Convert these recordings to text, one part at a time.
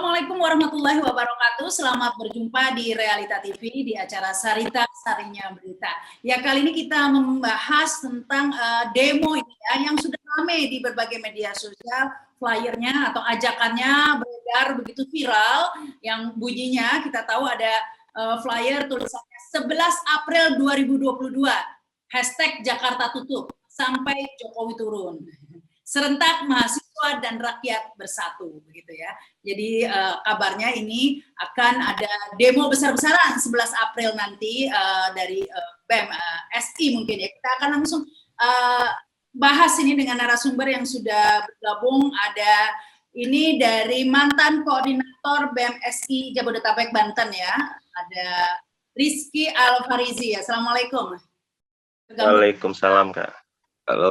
Assalamualaikum warahmatullahi wabarakatuh. Selamat berjumpa di Realita TV di acara Sarita Sarinya Berita. Ya, kali ini kita membahas tentang demo ini ya, yang sudah ramai di berbagai media sosial. Flyernya atau ajakannya beredar begitu viral, yang bunyinya kita tahu ada flyer tulisannya 11 April 2022, hashtag Jakarta tutup sampai Jokowi turun. Serentak mahasiswa dan rakyat bersatu, begitu ya. Jadi kabarnya ini akan ada demo besar-besaran 11 April nanti dari BEM SI mungkin ya. Kita akan langsung bahas ini dengan narasumber yang sudah bergabung. Ada ini dari mantan koordinator BEM SI Jabodetabek Banten ya. Ada Rizky Alfarizi. Assalamualaikum. Waalaikumsalam Kak. Halo.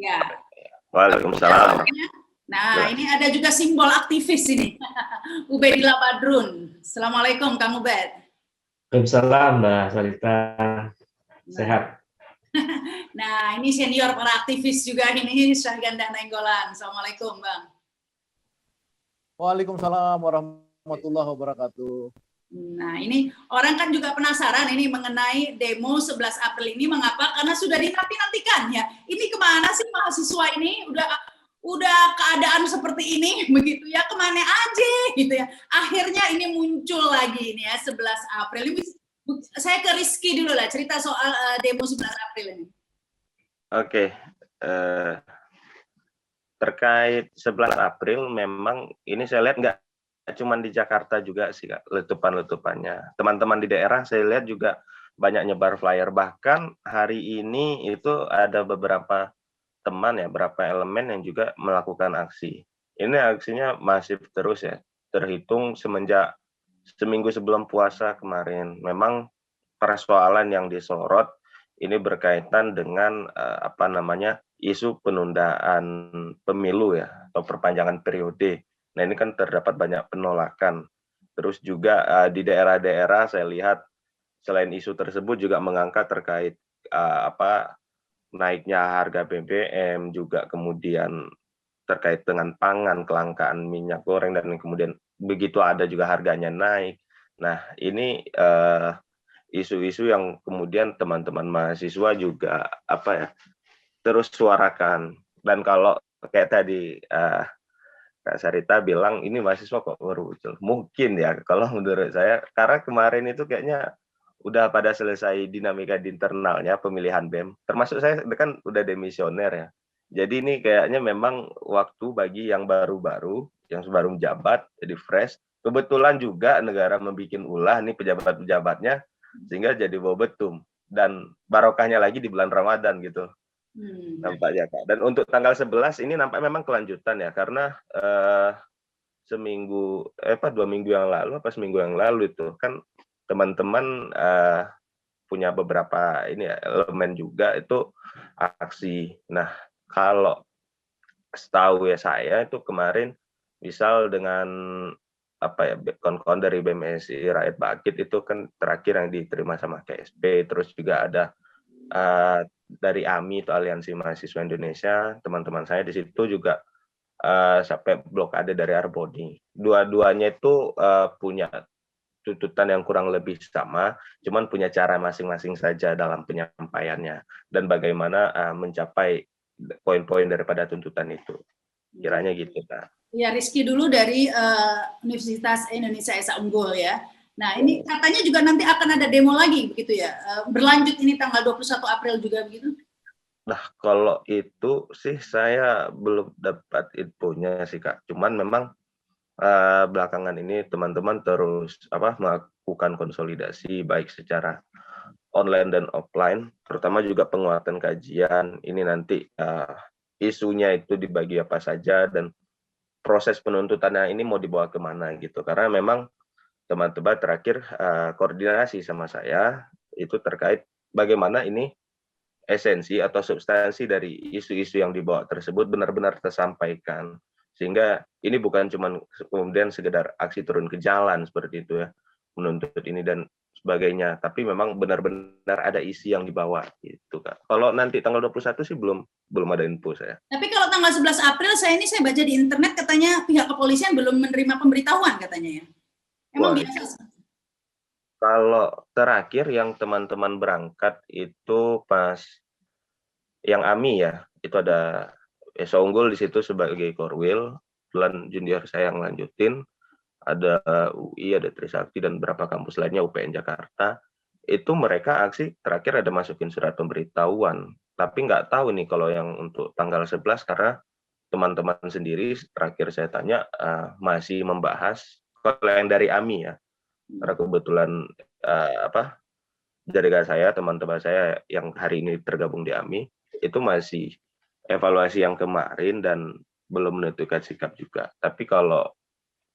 Ya. Waalaikumsalam. Nah, ini ada juga simbol aktivis ini. Ubedillah Badrun. Assalamualaikum Kang Ubed. Waalaikumsalam Mbak Sarita. Sehat. Nah, ini senior para aktivis juga ini, Syahganda Nainggolan. Assalamualaikum Bang. Waalaikumsalam warahmatullahi wabarakatuh. Nah, ini orang kan juga penasaran ini mengenai demo 11 April ini, mengapa? Karena sudah dinanti-nantikan ya. Ini kemana sih mahasiswa ini? Udah keadaan seperti ini begitu ya, kemana aja gitu ya. Akhirnya ini muncul lagi ini ya 11 April. Ini saya ke Rizky dulu lah, cerita soal demo 11 April ini. Oke. Terkait 11 April memang ini saya lihat nggak cuma di Jakarta juga sih Kak, letupan-letupannya. Teman-teman di daerah saya lihat juga banyak nyebar flyer. Bahkan hari ini itu ada beberapa teman ya, beberapa elemen yang juga melakukan aksi. Ini aksinya masif terus ya, terhitung semenjak seminggu sebelum puasa kemarin. Memang persoalan yang disorot ini berkaitan dengan isu penundaan pemilu ya, atau perpanjangan periode. Nah, ini kan terdapat banyak penolakan. Terus juga di daerah-daerah saya lihat selain isu tersebut juga mengangkat terkait naiknya harga BBM, juga kemudian terkait dengan pangan, kelangkaan minyak goreng, dan kemudian begitu ada juga harganya naik. Nah, ini isu-isu yang kemudian teman-teman mahasiswa juga terus suarakan. Dan kalau kayak tadi Kak Sarita bilang ini mahasiswa kok baru muncul, mungkin ya kalau menurut saya karena kemarin itu kayaknya udah pada selesai dinamika di internalnya pemilihan BEM, termasuk saya kan udah demisioner ya. Jadi ini kayaknya memang waktu bagi yang baru-baru, yang baru menjabat, jadi fresh. Kebetulan juga negara membuat ulah nih pejabat-pejabatnya, sehingga jadi bawa betum. Dan barokahnya lagi di bulan Ramadan gitu. Nampaknya Kak. Dan untuk tanggal 11 ini nampak memang kelanjutan ya, karena seminggu, 2 minggu yang lalu, seminggu yang lalu itu kan teman-teman punya beberapa ini ya, elemen juga itu aksi. Nah, kalau setahu ya saya itu kemarin misal dengan kawan-kawan dari BMSI Rakyat Bangkit itu kan terakhir yang diterima sama KSP, terus juga ada dari AMI itu Aliansi Mahasiswa Indonesia, teman-teman saya di situ juga sampai blokade dari Arboni. Dua-duanya itu punya tuntutan yang kurang lebih sama, cuman punya cara masing-masing saja dalam penyampaiannya dan bagaimana mencapai poin-poin daripada tuntutan itu. Kiranya gitu, Kak. Ya, Rizky dulu dari Universitas Indonesia Esa Unggul ya. Nah, ini katanya juga nanti akan ada demo lagi begitu ya. Berlanjut ini tanggal 21 April juga begitu. Nah, kalau itu sih saya belum dapat infonya sih Kak. Cuman memang belakangan ini teman-teman terus melakukan konsolidasi baik secara online dan offline, terutama juga penguatan kajian. Ini nanti isunya itu dibagi apa saja dan proses penuntutannya ini mau dibawa kemana gitu. Karena memang teman-teman terakhir koordinasi sama saya itu terkait bagaimana ini esensi atau substansi dari isu-isu yang dibawa tersebut benar-benar tersampaikan, sehingga ini bukan cuma kemudian sekedar aksi turun ke jalan seperti itu ya, menuntut ini, dan sebagainya. Tapi memang benar-benar ada isi yang dibawa gitu Kak. Kalau nanti tanggal 21 sih belum ada info saya. Tapi kalau tanggal 11 April saya baca di internet katanya pihak kepolisian belum menerima pemberitahuan katanya ya. Emang biasa? Kalau terakhir yang teman-teman berangkat itu pas yang AMI ya, itu ada Esa Unggul di situ sebagai korwil, kebetulan junior saya yang lanjutin, ada UI, ada Trisakti dan beberapa kampus lainnya UPN Jakarta. Itu mereka aksi terakhir ada masukin surat pemberitahuan, tapi nggak tahu nih kalau yang untuk tanggal 11 karena teman-teman sendiri terakhir saya tanya masih membahas kalau yang dari AMI ya. Karena kebetulan jaringan saya, teman-teman saya yang hari ini tergabung di AMI, itu masih evaluasi yang kemarin dan belum menentukan sikap juga. Tapi kalau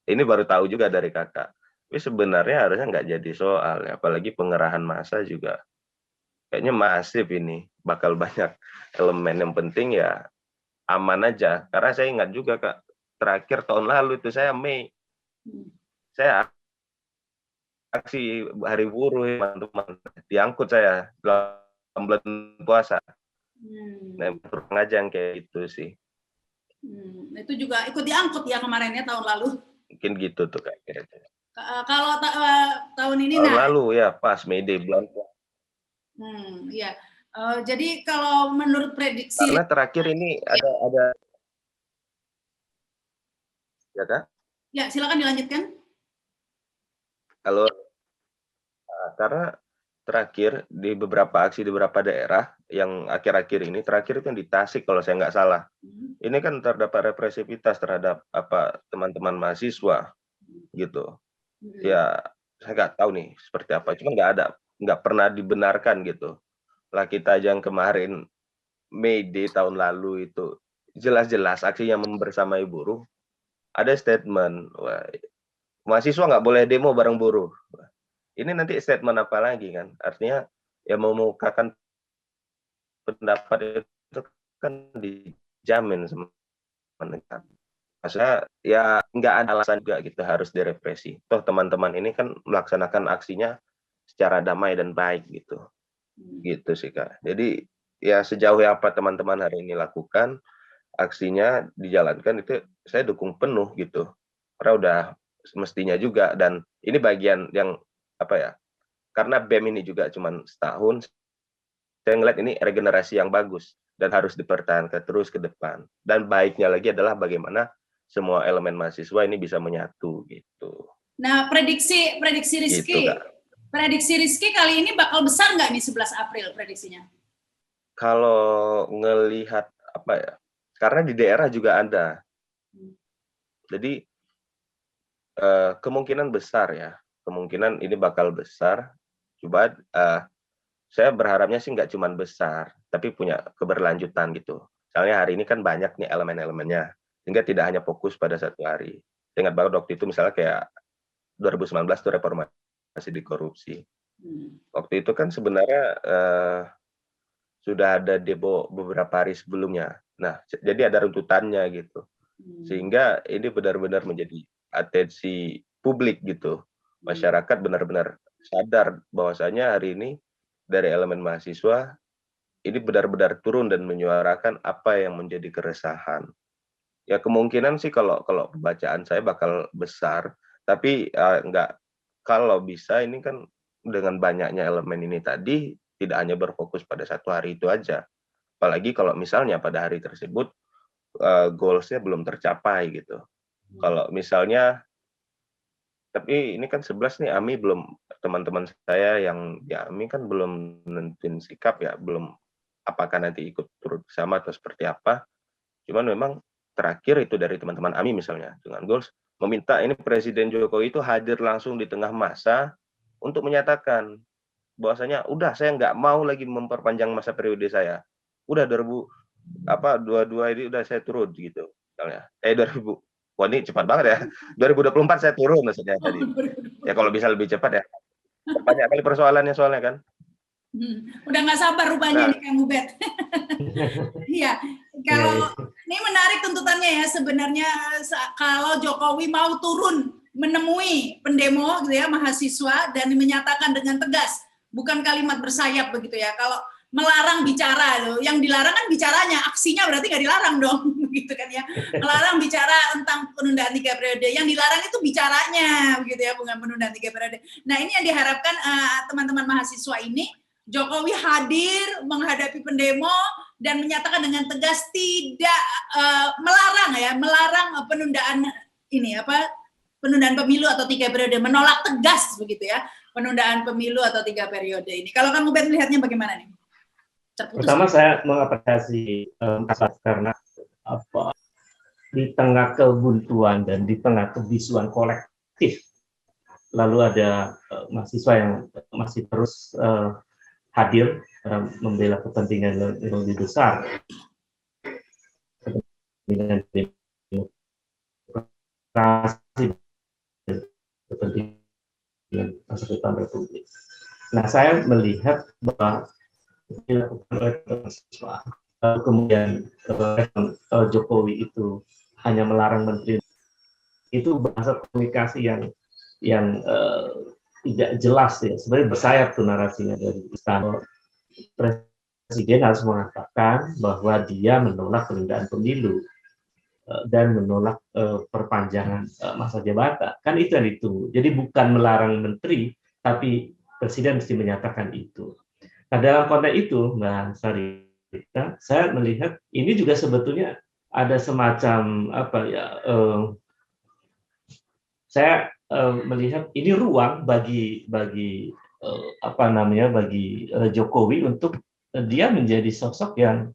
ini baru tahu juga dari kakak, tapi sebenarnya harusnya nggak jadi soal, ya. Apalagi pengerahan massa juga kayaknya masif ini, bakal banyak elemen. Yang penting ya aman aja. Karena saya ingat juga Kak, terakhir tahun lalu itu saya Mei, saya aksi hari buruh teman-teman, diangkut saya dalam bulan puasa. Nah, aja yang kayak gitu sih. Itu juga ikut diangkut ya kemarin ya tahun lalu. Mungkin gitu tuh Kak. Kalau tahun ini tahun lalu ya pas Mei Day bulan puasa. Iya. Jadi kalau menurut prediksi karena terakhir ini ada ya Kak? Ya, silakan dilanjutkan. Kalau karena terakhir di beberapa aksi di beberapa daerah yang akhir-akhir ini, terakhir itu yang di Tasik kalau saya nggak salah. Ini kan terdapat represivitas terhadap teman-teman mahasiswa gitu. Ya saya nggak tahu nih seperti apa, cuma nggak pernah dibenarkan gitu. Lah kita aja yang kemarin Mei Day tahun lalu itu jelas-jelas aksinya membersamai buruh, ada statement, wah, mahasiswa nggak boleh demo bareng buruh. Ini nanti statement apa lagi kan? Artinya ya memukakan pendapat itu kan dijamin sama negara. Maksudnya ya nggak ada alasan juga gitu harus direpresi. Toh teman-teman ini kan melaksanakan aksinya secara damai dan baik gitu. Gitu sih Kak. Jadi ya sejauh apa teman-teman hari ini lakukan, aksinya dijalankan itu saya dukung penuh gitu. Karena udah semestinya juga, dan ini bagian yang karena BEM ini juga cuma setahun, saya ngeliat ini regenerasi yang bagus dan harus dipertahankan terus ke depan. Dan baiknya lagi adalah bagaimana semua elemen mahasiswa ini bisa menyatu gitu. Nah, prediksi Rizky, gitu, prediksi Rizky kali ini bakal besar nggak nih 11 April prediksinya? Kalau ngelihat karena di daerah juga ada, jadi kemungkinan besar ya. Kemungkinan ini bakal besar. Coba saya berharapnya sih nggak cuma besar, tapi punya keberlanjutan gitu. Misalnya hari ini kan banyak nih elemen-elemennya, sehingga tidak hanya fokus pada satu hari. Saya ingat banget waktu itu misalnya kayak 2019 itu reformasi di korupsi. Waktu itu kan sebenarnya sudah ada demo beberapa hari sebelumnya. Nah, jadi ada runtutannya gitu. Sehingga ini benar-benar menjadi atensi publik gitu. Masyarakat benar-benar sadar bahwasanya hari ini dari elemen mahasiswa ini benar-benar turun dan menyuarakan apa yang menjadi keresahan. Ya kemungkinan sih kalau pembacaan saya bakal besar, tapi kalau bisa ini kan dengan banyaknya elemen ini tadi tidak hanya berfokus pada satu hari itu aja. Apalagi kalau misalnya pada hari tersebut goals-nya belum tercapai gitu. Kalau misalnya, tapi ini kan 11 nih AMI belum, teman-teman saya yang di AMI kan belum nentuin sikap ya, belum apakah nanti ikut turut bersama atau seperti apa. Cuman memang terakhir itu dari teman-teman AMI misalnya dengan goals meminta ini Presiden Jokowi itu hadir langsung di tengah masa untuk menyatakan bahwasanya udah saya nggak mau lagi memperpanjang masa periode saya. Udah 2022 ini udah saya turun gitu misalnya. 2000. Wah ini cepat banget ya. 2024 saya turun maksudnya tadi. Ya kalau bisa lebih cepat ya. Banyak kali persoalannya soalnya kan. Udah nggak sabar rupanya nih Kang Ubed. Iya. Kalau ini menarik tuntutannya ya sebenarnya, kalau Jokowi mau turun menemui pendemo gitu ya, mahasiswa, dan menyatakan dengan tegas, bukan kalimat bersayap begitu ya. Kalau melarang bicara loh, yang dilarang kan bicaranya, aksinya berarti nggak dilarang dong, gitu kan ya. Melarang bicara tentang penundaan 3 periode, yang dilarang itu bicaranya, begitu ya, bukan penundaan 3 periode. Nah ini yang diharapkan teman-teman mahasiswa ini, Jokowi hadir menghadapi pendemo dan menyatakan dengan tegas tidak melarang penundaan ini penundaan pemilu atau 3 periode, menolak tegas begitu ya penundaan pemilu atau 3 periode ini. Kalau Kang Ubed melihatnya bagaimana nih? Terputus. Pertama saya mengapresiasi karena di tengah kebuntuan dan di tengah kebisuan kolektif, lalu ada mahasiswa yang masih terus hadir membela kepentingan yang lebih besar, kepentingan demokrasi, kepentingan masa depan Republik. Nah, saya melihat bahwa dilakukan oleh mahasiswa, kemudian Jokowi itu hanya melarang menteri, itu bahasa komunikasi yang tidak jelas ya, sebenarnya bersayap tuh narasinya dari istana. Presiden harus mengatakan bahwa dia menolak penundaan pemilu dan menolak perpanjangan masa jabatan, kan itu yang ditunggu. Jadi bukan melarang menteri, tapi presiden mesti menyatakan itu. Nah, dalam konteks itu, Mbak Sarita, saya melihat ini juga sebetulnya ada semacam saya melihat ini ruang bagi Jokowi untuk dia menjadi sosok yang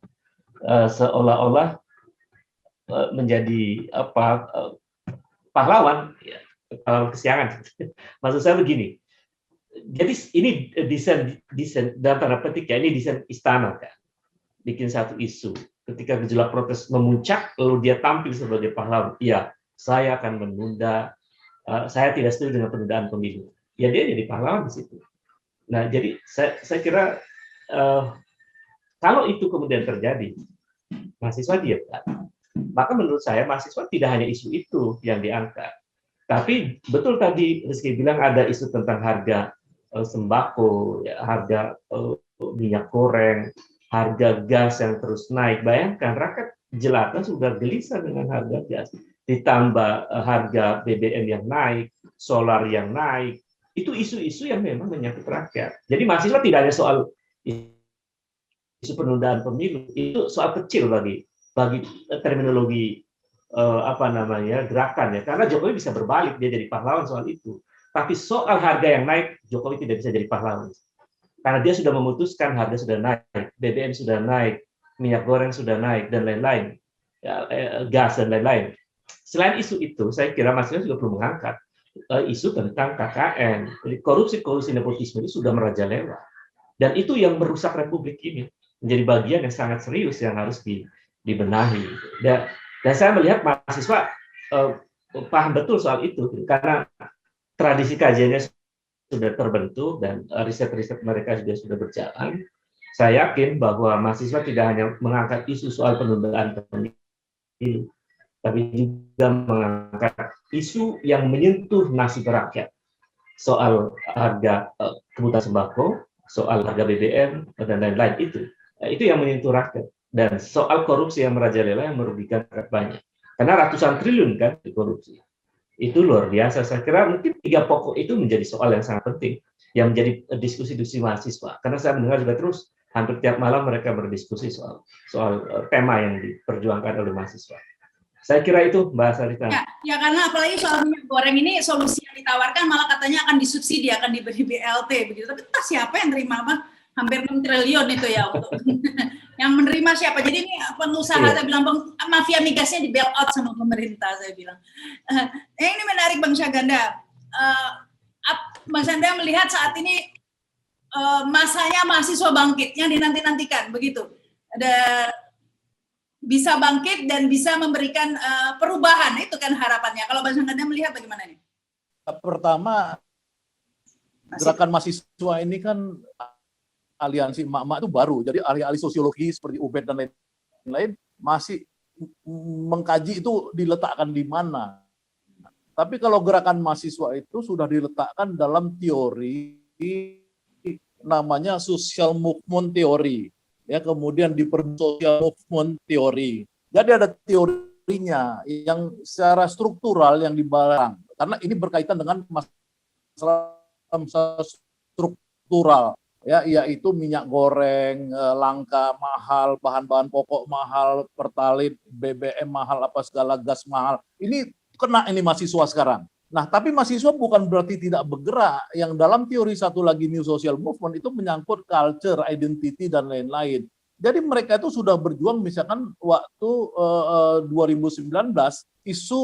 seolah-olah menjadi pahlawan, pahlawan kesiangan. Maksud saya begini. Jadi ini desain dalam tanda petik ya, ini desain istana kan, bikin satu isu. Ketika gejolak protes memuncak, lalu dia tampil sebagai pahlawan. Ya, saya akan menunda, saya tidak setuju dengan penundaan pemilu. Ya dia jadi pahlawan di situ. Nah, jadi saya kira kalau itu kemudian terjadi, mahasiswa diam kan. Maka menurut saya mahasiswa tidak hanya isu itu yang diangkat, tapi betul tadi Rizky bilang ada isu tentang harga sembako, ya, harga minyak goreng, harga gas yang terus naik. Bayangkan rakyat jelata sudah gelisah dengan harga gas, ditambah harga BBM yang naik, solar yang naik. Itu isu-isu yang memang menyangkut rakyat. Jadi mahasiswa tidak hanya soal isu penundaan pemilu, itu soal kecil bagi terminologi gerakan ya. Karena Jokowi bisa berbalik, dia jadi pahlawan soal itu. Tapi soal harga yang naik, Jokowi tidak bisa jadi pahlawan. Karena dia sudah memutuskan harga sudah naik, BBM sudah naik, minyak goreng sudah naik, dan lain-lain, ya, gas dan lain-lain. Selain isu itu, saya kira mahasiswa juga perlu mengangkat isu tentang KKN. Jadi korupsi nepotisme ini sudah merajalela. Dan itu yang merusak Republik ini. Menjadi bagian yang sangat serius yang harus dibenahi. Dan saya melihat mahasiswa paham betul soal itu, karena tradisi kajiannya sudah terbentuk dan riset-riset mereka juga sudah berjalan. Saya yakin bahwa mahasiswa tidak hanya mengangkat isu soal penundaan pemilu, tapi juga mengangkat isu yang menyentuh nasib rakyat, soal harga kebutuhan sembako, soal harga BBM dan lain-lain itu yang menyentuh rakyat, dan soal korupsi yang merajalela yang merugikan rakyat banyak. Karena ratusan triliun kan di korupsi. Itu luar biasa. Saya kira mungkin 3 pokok itu menjadi soal yang sangat penting, yang menjadi diskusi-diskusi mahasiswa. Karena saya mendengar juga terus hampir tiap malam mereka berdiskusi soal tema yang diperjuangkan oleh mahasiswa. Saya kira itu, Mbak Sarita. Ya, karena apalagi soal minyak goreng ini, solusi yang ditawarkan malah katanya akan disubsidi, akan diberi BLT begitu. Tapi entah siapa yang terima, Bang? Hampir 6 triliun itu ya untuk yang menerima siapa. Jadi ini pengusaha, saya bilang, mafia migasnya di bail out sama pemerintah, saya bilang. Ini menarik, Bang Syahganda. Bang Syahganda melihat saat ini masanya mahasiswa bangkit yang dinanti-nantikan, begitu. Ada bisa bangkit dan bisa memberikan perubahan, itu kan harapannya. Kalau Bang Syahganda melihat bagaimana nih? Pertama, gerakan mahasiswa ini kan aliansi emak-emak itu baru, jadi ahli-ahli sosiologi seperti Ubed dan lain-lain masih mengkaji itu diletakkan di mana. Tapi kalau gerakan mahasiswa itu sudah diletakkan dalam teori namanya social movement theory, ya, kemudian social movement theory. Jadi ada teorinya yang secara struktural yang dibarang, karena ini berkaitan dengan masalah struktural, ya, yaitu minyak goreng langka, mahal, bahan-bahan pokok mahal, pertalite, BBM mahal, apa segala, gas mahal. Ini kena ini mahasiswa sekarang. Nah, tapi mahasiswa bukan berarti tidak bergerak. Yang dalam teori satu lagi New Social Movement itu menyangkut culture, identity, dan lain-lain. Jadi mereka itu sudah berjuang, misalkan waktu 2019 isu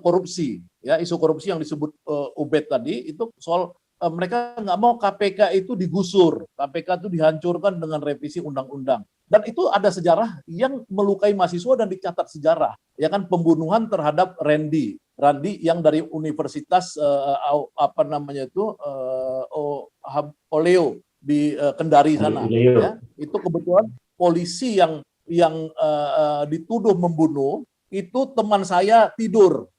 korupsi, ya, isu korupsi yang disebut Ubed tadi itu soal mereka nggak mau KPK itu digusur, KPK itu dihancurkan dengan revisi undang-undang. Dan itu ada sejarah yang melukai mahasiswa dan dicatat sejarah, ya kan, pembunuhan terhadap Randy yang dari Universitas apa namanya itu Oleo di Kendari sana, ya. Itu kebetulan polisi yang dituduh membunuh itu teman saya tidur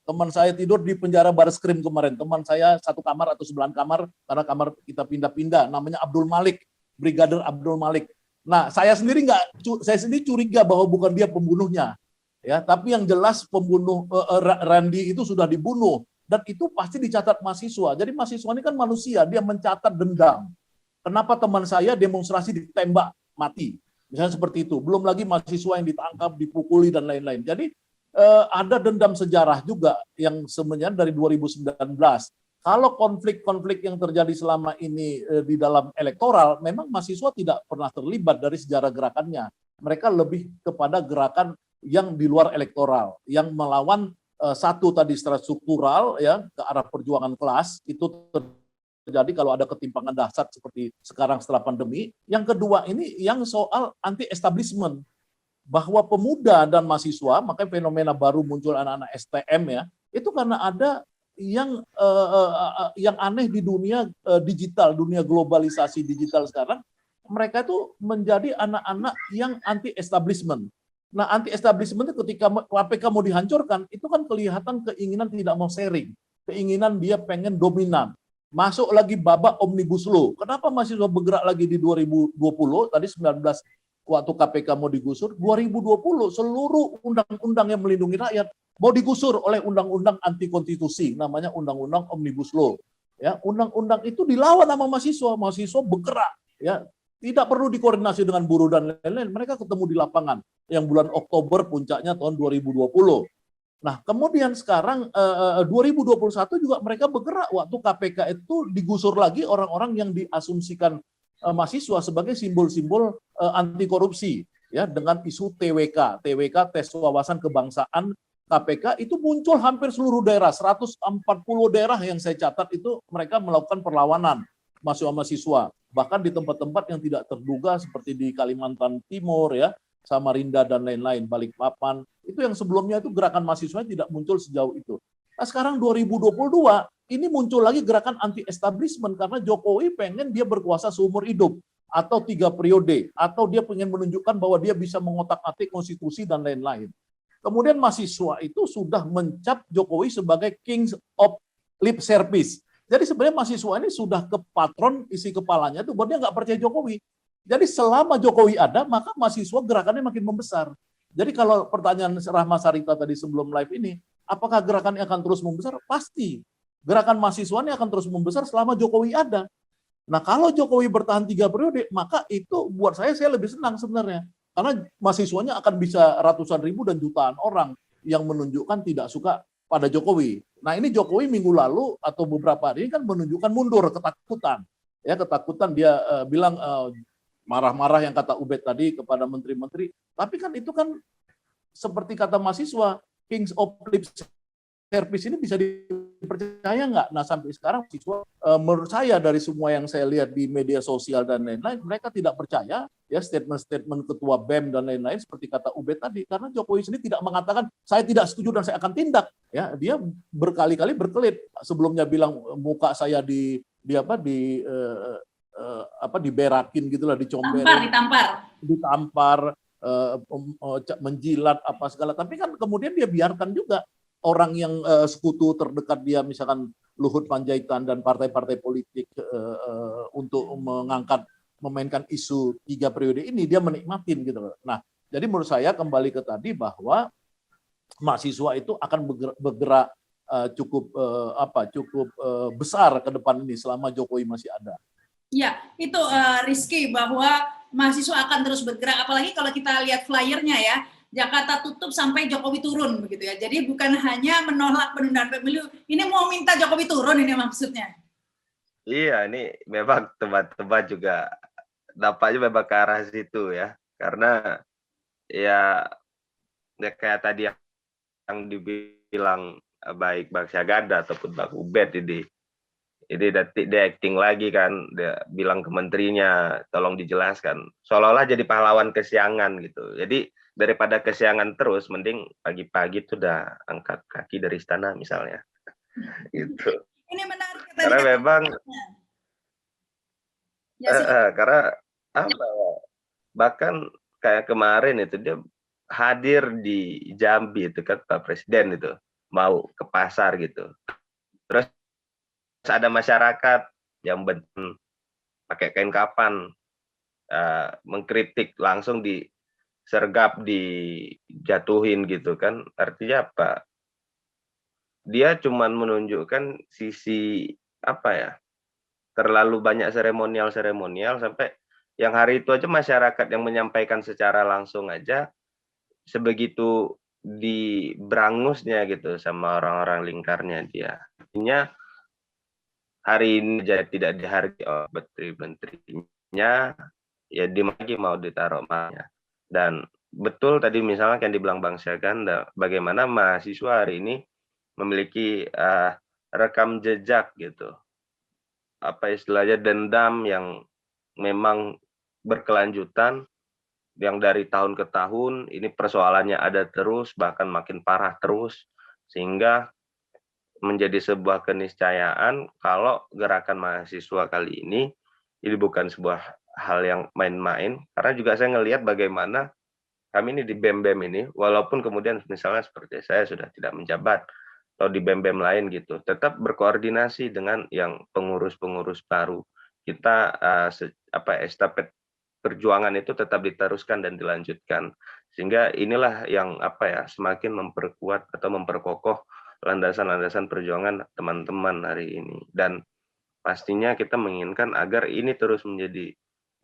di penjara Bareskrim kemarin. Teman saya satu kamar atau 9 kamar karena kamar kita pindah-pindah, namanya Abdul Malik, Brigadir Abdul Malik. Nah, saya sendiri curiga bahwa bukan dia pembunuhnya, ya, tapi yang jelas pembunuh Randy itu sudah dibunuh, dan itu pasti dicatat mahasiswa. Jadi mahasiswa ini kan manusia, dia mencatat dendam. Kenapa teman saya demonstrasi ditembak mati, misalnya seperti itu. Belum lagi mahasiswa yang ditangkap, dipukuli, dan lain-lain. Jadi ada dendam sejarah juga yang sebenarnya dari 2019. Kalau konflik-konflik yang terjadi selama ini di dalam elektoral, memang mahasiswa tidak pernah terlibat dari sejarah gerakannya. Mereka lebih kepada gerakan yang di luar elektoral, yang melawan satu tadi secara struktural, ya, ke arah perjuangan kelas, itu terjadi kalau ada ketimpangan dahsyat seperti sekarang setelah pandemi. Yang kedua ini yang soal anti-establishment, bahwa pemuda dan mahasiswa, makanya fenomena baru muncul anak-anak STM, ya, itu karena ada yang aneh di dunia digital, dunia globalisasi digital sekarang, mereka itu menjadi anak-anak yang anti-establishment. Nah, anti-establishment itu ketika KPK mau dihancurkan, itu kan kelihatan keinginan tidak mau sharing, keinginan dia pengen dominan. Masuk lagi babak Omnibus Law. Kenapa mahasiswa bergerak lagi di 2020, tadi 19 waktu KPK mau digusur, 2020 seluruh undang-undang yang melindungi rakyat mau digusur oleh undang-undang anti konstitusi, namanya undang-undang Omnibus Law. Ya, undang-undang itu dilawan sama mahasiswa bergerak, ya. Tidak perlu dikoordinasi dengan buruh dan lain-lain, mereka ketemu di lapangan. Yang bulan Oktober puncaknya tahun 2020. Nah, kemudian sekarang 2021 juga mereka bergerak waktu KPK itu digusur lagi orang-orang yang diasumsikan mahasiswa sebagai simbol-simbol anti korupsi, ya, dengan isu TWK, tes wawasan kebangsaan. KPK itu muncul hampir seluruh daerah, 140 daerah yang saya catat itu mereka melakukan perlawanan mahasiswa, bahkan di tempat-tempat yang tidak terduga seperti di Kalimantan Timur, ya, Samarinda dan lain-lain, Balikpapan. Itu yang sebelumnya itu gerakan mahasiswa tidak muncul sejauh itu. Nah, sekarang 2022 ini muncul lagi gerakan anti establishment karena Jokowi pengen dia berkuasa seumur hidup atau 3 periode, atau dia pengen menunjukkan bahwa dia bisa mengotak-atik konstitusi dan lain-lain. Kemudian mahasiswa itu sudah mencap Jokowi sebagai king of lip service. Jadi sebenarnya mahasiswa ini sudah ke patron isi kepalanya itu bahwa dia nggak percaya Jokowi. Jadi selama Jokowi ada, maka mahasiswa gerakannya makin membesar. Jadi kalau pertanyaan Rahma Sarita tadi sebelum live ini, apakah gerakannya akan terus membesar? Pasti. Gerakan mahasiswa ini akan terus membesar selama Jokowi ada. Nah, kalau Jokowi bertahan 3 periode, maka itu buat saya lebih senang sebenarnya. Karena mahasiswanya akan bisa ratusan ribu dan jutaan orang yang menunjukkan tidak suka pada Jokowi. Nah, ini Jokowi minggu lalu atau beberapa hari ini kan menunjukkan mundur, ketakutan. Ya, ketakutan dia bilang marah-marah yang kata Ubed tadi kepada menteri-menteri. Tapi kan itu kan seperti kata mahasiswa, kings of lip service ini bisa dipercaya nggak? Nah, sampai sekarang mahasiswa menurut saya dari semua yang saya lihat di media sosial dan lain-lain, mereka tidak percaya ya statement-statement ketua BEM dan lain-lain seperti kata Ubed tadi, karena Jokowi sendiri tidak mengatakan saya tidak setuju dan saya akan tindak. Ya, dia berkali-kali berkelit. Sebelumnya bilang muka saya diberakin gitulah, dicomberin, ditampar, menjilat apa segala. Tapi kan kemudian dia biarkan juga. orang yang sekutu terdekat dia, misalkan Luhut Panjaitan dan partai-partai politik untuk memainkan isu 3 periode ini, dia menikmatin gitu. Nah, jadi menurut saya kembali ke tadi bahwa mahasiswa itu akan bergerak cukup besar ke depan ini selama Jokowi masih ada. Ya, itu Rizky, bahwa mahasiswa akan terus bergerak, apalagi kalau kita lihat flyernya ya, Jakarta tutup sampai Jokowi turun begitu ya. Jadi bukan hanya menolak penundaan pemilu, ini mau minta Jokowi turun ini maksudnya. Iya, ini memang teman-teman juga nampaknya memang ke arah situ ya. Karena ya kayak tadi yang dibilang baik Bang Syaganda ataupun Bang Ubed ini dia acting lagi kan, dia bilang ke menterinya tolong dijelaskan, seolah-olah jadi pahlawan kesiangan gitu. Jadi daripada kesiangan terus, mending pagi-pagi tuh udah angkat kaki dari istana misalnya gitu. Ini menarik Karena memang karena apa, bahkan kayak kemarin itu dia hadir di Jambi itu kan, Pak Presiden itu mau ke pasar gitu, terus ada masyarakat yang pakai kain kapan mengkritik, langsung disergap, dijatuhin gitu kan. Artinya apa? Dia cuman menunjukkan sisi apa ya, terlalu banyak seremonial sampai yang hari itu aja masyarakat yang menyampaikan secara langsung aja sebegitu diberangusnya gitu sama orang-orang lingkarnya dia. Artinya hari ini jadi tidak dihargai oleh menteri-menterinya, ya di lagi mau ditaruh mana. Dan betul tadi misalnya yang dibilang Bang Syaganda, bagaimana mahasiswa hari ini memiliki rekam jejak gitu, apa istilahnya, dendam yang memang berkelanjutan, yang dari tahun ke tahun ini persoalannya ada terus, bahkan makin parah terus, sehingga menjadi sebuah keniscayaan kalau gerakan mahasiswa kali ini bukan sebuah hal yang main-main. Karena juga saya ngelihat bagaimana kami ini di BEM-BEM ini, walaupun kemudian misalnya seperti saya sudah tidak menjabat atau di BEM-BEM lain gitu, tetap berkoordinasi dengan yang pengurus-pengurus baru. Kita estafet perjuangan itu tetap diteruskan dan dilanjutkan. Sehingga inilah yang semakin memperkuat atau memperkokoh landasan-landasan perjuangan teman-teman hari ini. Dan pastinya kita menginginkan agar ini terus menjadi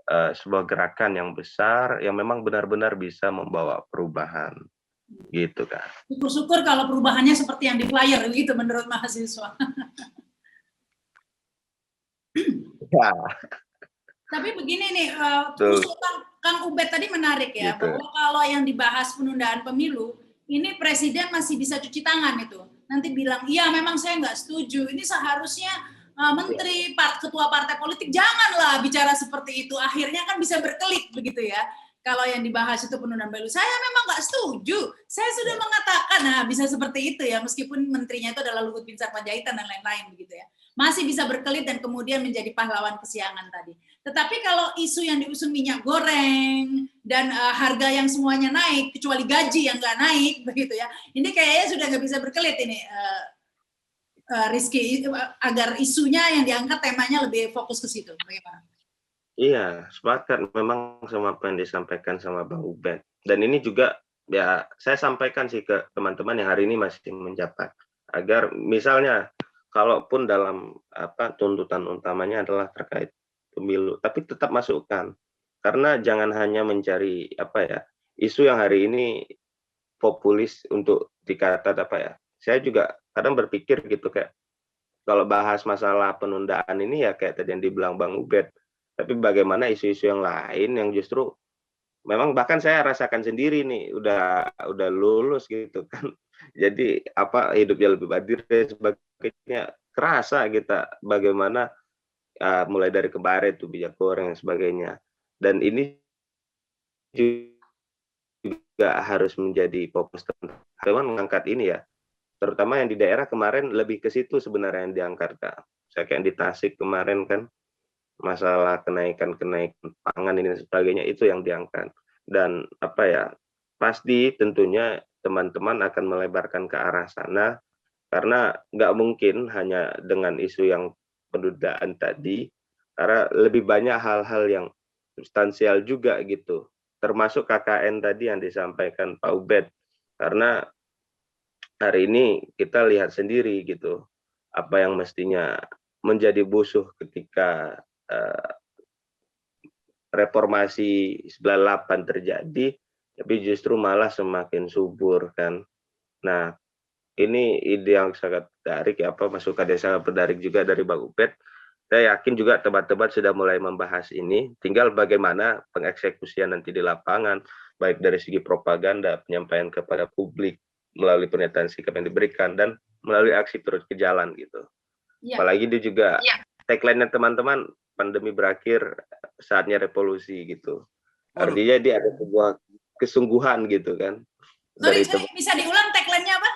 sebuah gerakan yang besar, yang memang benar-benar bisa membawa perubahan. Gitu kan. Syukur-syukur kalau perubahannya seperti yang di flyer gitu menurut mahasiswa. Ya. Tapi begini nih, usulan Kang Ubed tadi menarik ya, gitu. Bahwa kalau yang dibahas penundaan pemilu, ini presiden masih bisa cuci tangan itu. Nanti bilang, iya memang saya nggak setuju, ini seharusnya menteri, ketua partai politik, janganlah bicara seperti itu, akhirnya kan bisa berkelit begitu ya. Kalau yang dibahas itu penundaan pemilu, saya memang nggak setuju, saya sudah mengatakan, nah bisa seperti itu ya, meskipun menterinya itu adalah Luhut Binsar Panjaitan dan lain-lain begitu ya. Masih bisa berkelit dan kemudian menjadi pahlawan kesiangan tadi. Tetapi kalau isu yang diusung minyak goreng dan harga yang semuanya naik, kecuali gaji yang nggak naik, begitu ya. Ini kayaknya sudah nggak bisa berkelit ini, Rizky, agar isunya yang diangkat temanya lebih fokus ke situ. Bagaimana? Iya, sepakat memang sama apa yang disampaikan sama Bang Ubed. Dan ini juga ya saya sampaikan sih ke teman-teman yang hari ini masih menjabat, agar misalnya kalaupun dalam tuntutan utamanya adalah terkait pemilu, tapi tetap masukkan, karena jangan hanya mencari isu yang hari ini populis untuk dikata saya juga kadang berpikir gitu, kayak kalau bahas masalah penundaan ini ya kayak tadi yang dibilang Bang Ubed, tapi bagaimana isu-isu yang lain yang justru memang bahkan saya rasakan sendiri nih, udah lulus gitu kan, jadi hidupnya lebih adil dan sebagainya, kerasa kita bagaimana mulai dari kemarin tuh minyak goreng dan sebagainya. Dan ini juga harus menjadi fokus teman-teman mengangkat ini ya, terutama yang di daerah kemarin lebih ke situ sebenarnya yang diangkat. Saya kayak di Tasik kemarin kan, masalah kenaikan pangan ini dan sebagainya itu yang diangkat. Dan pasti tentunya teman-teman akan melebarkan ke arah sana, karena nggak mungkin hanya dengan isu yang penundaan tadi, karena lebih banyak hal-hal yang substansial juga gitu, termasuk KKN tadi yang disampaikan Pak Ubed, karena hari ini kita lihat sendiri gitu, apa yang mestinya menjadi musuh ketika reformasi 98 terjadi, tapi justru malah semakin subur kan. Nah, ini ide yang sangat menarik, masukan yang sangat menarik juga dari Bang Ubed. Saya yakin juga teman-teman sudah mulai membahas ini, tinggal bagaimana pengeksekusian nanti di lapangan, baik dari segi propaganda, penyampaian kepada publik, melalui pernyataan sikap yang diberikan, dan melalui aksi turun ke jalan gitu. Ya. Apalagi dia juga tagline-nya teman-teman, pandemi berakhir, saatnya revolusi gitu. Artinya dia ada sebuah kesungguhan gitu kan. Sorry, bisa diulang tagline-nya apa?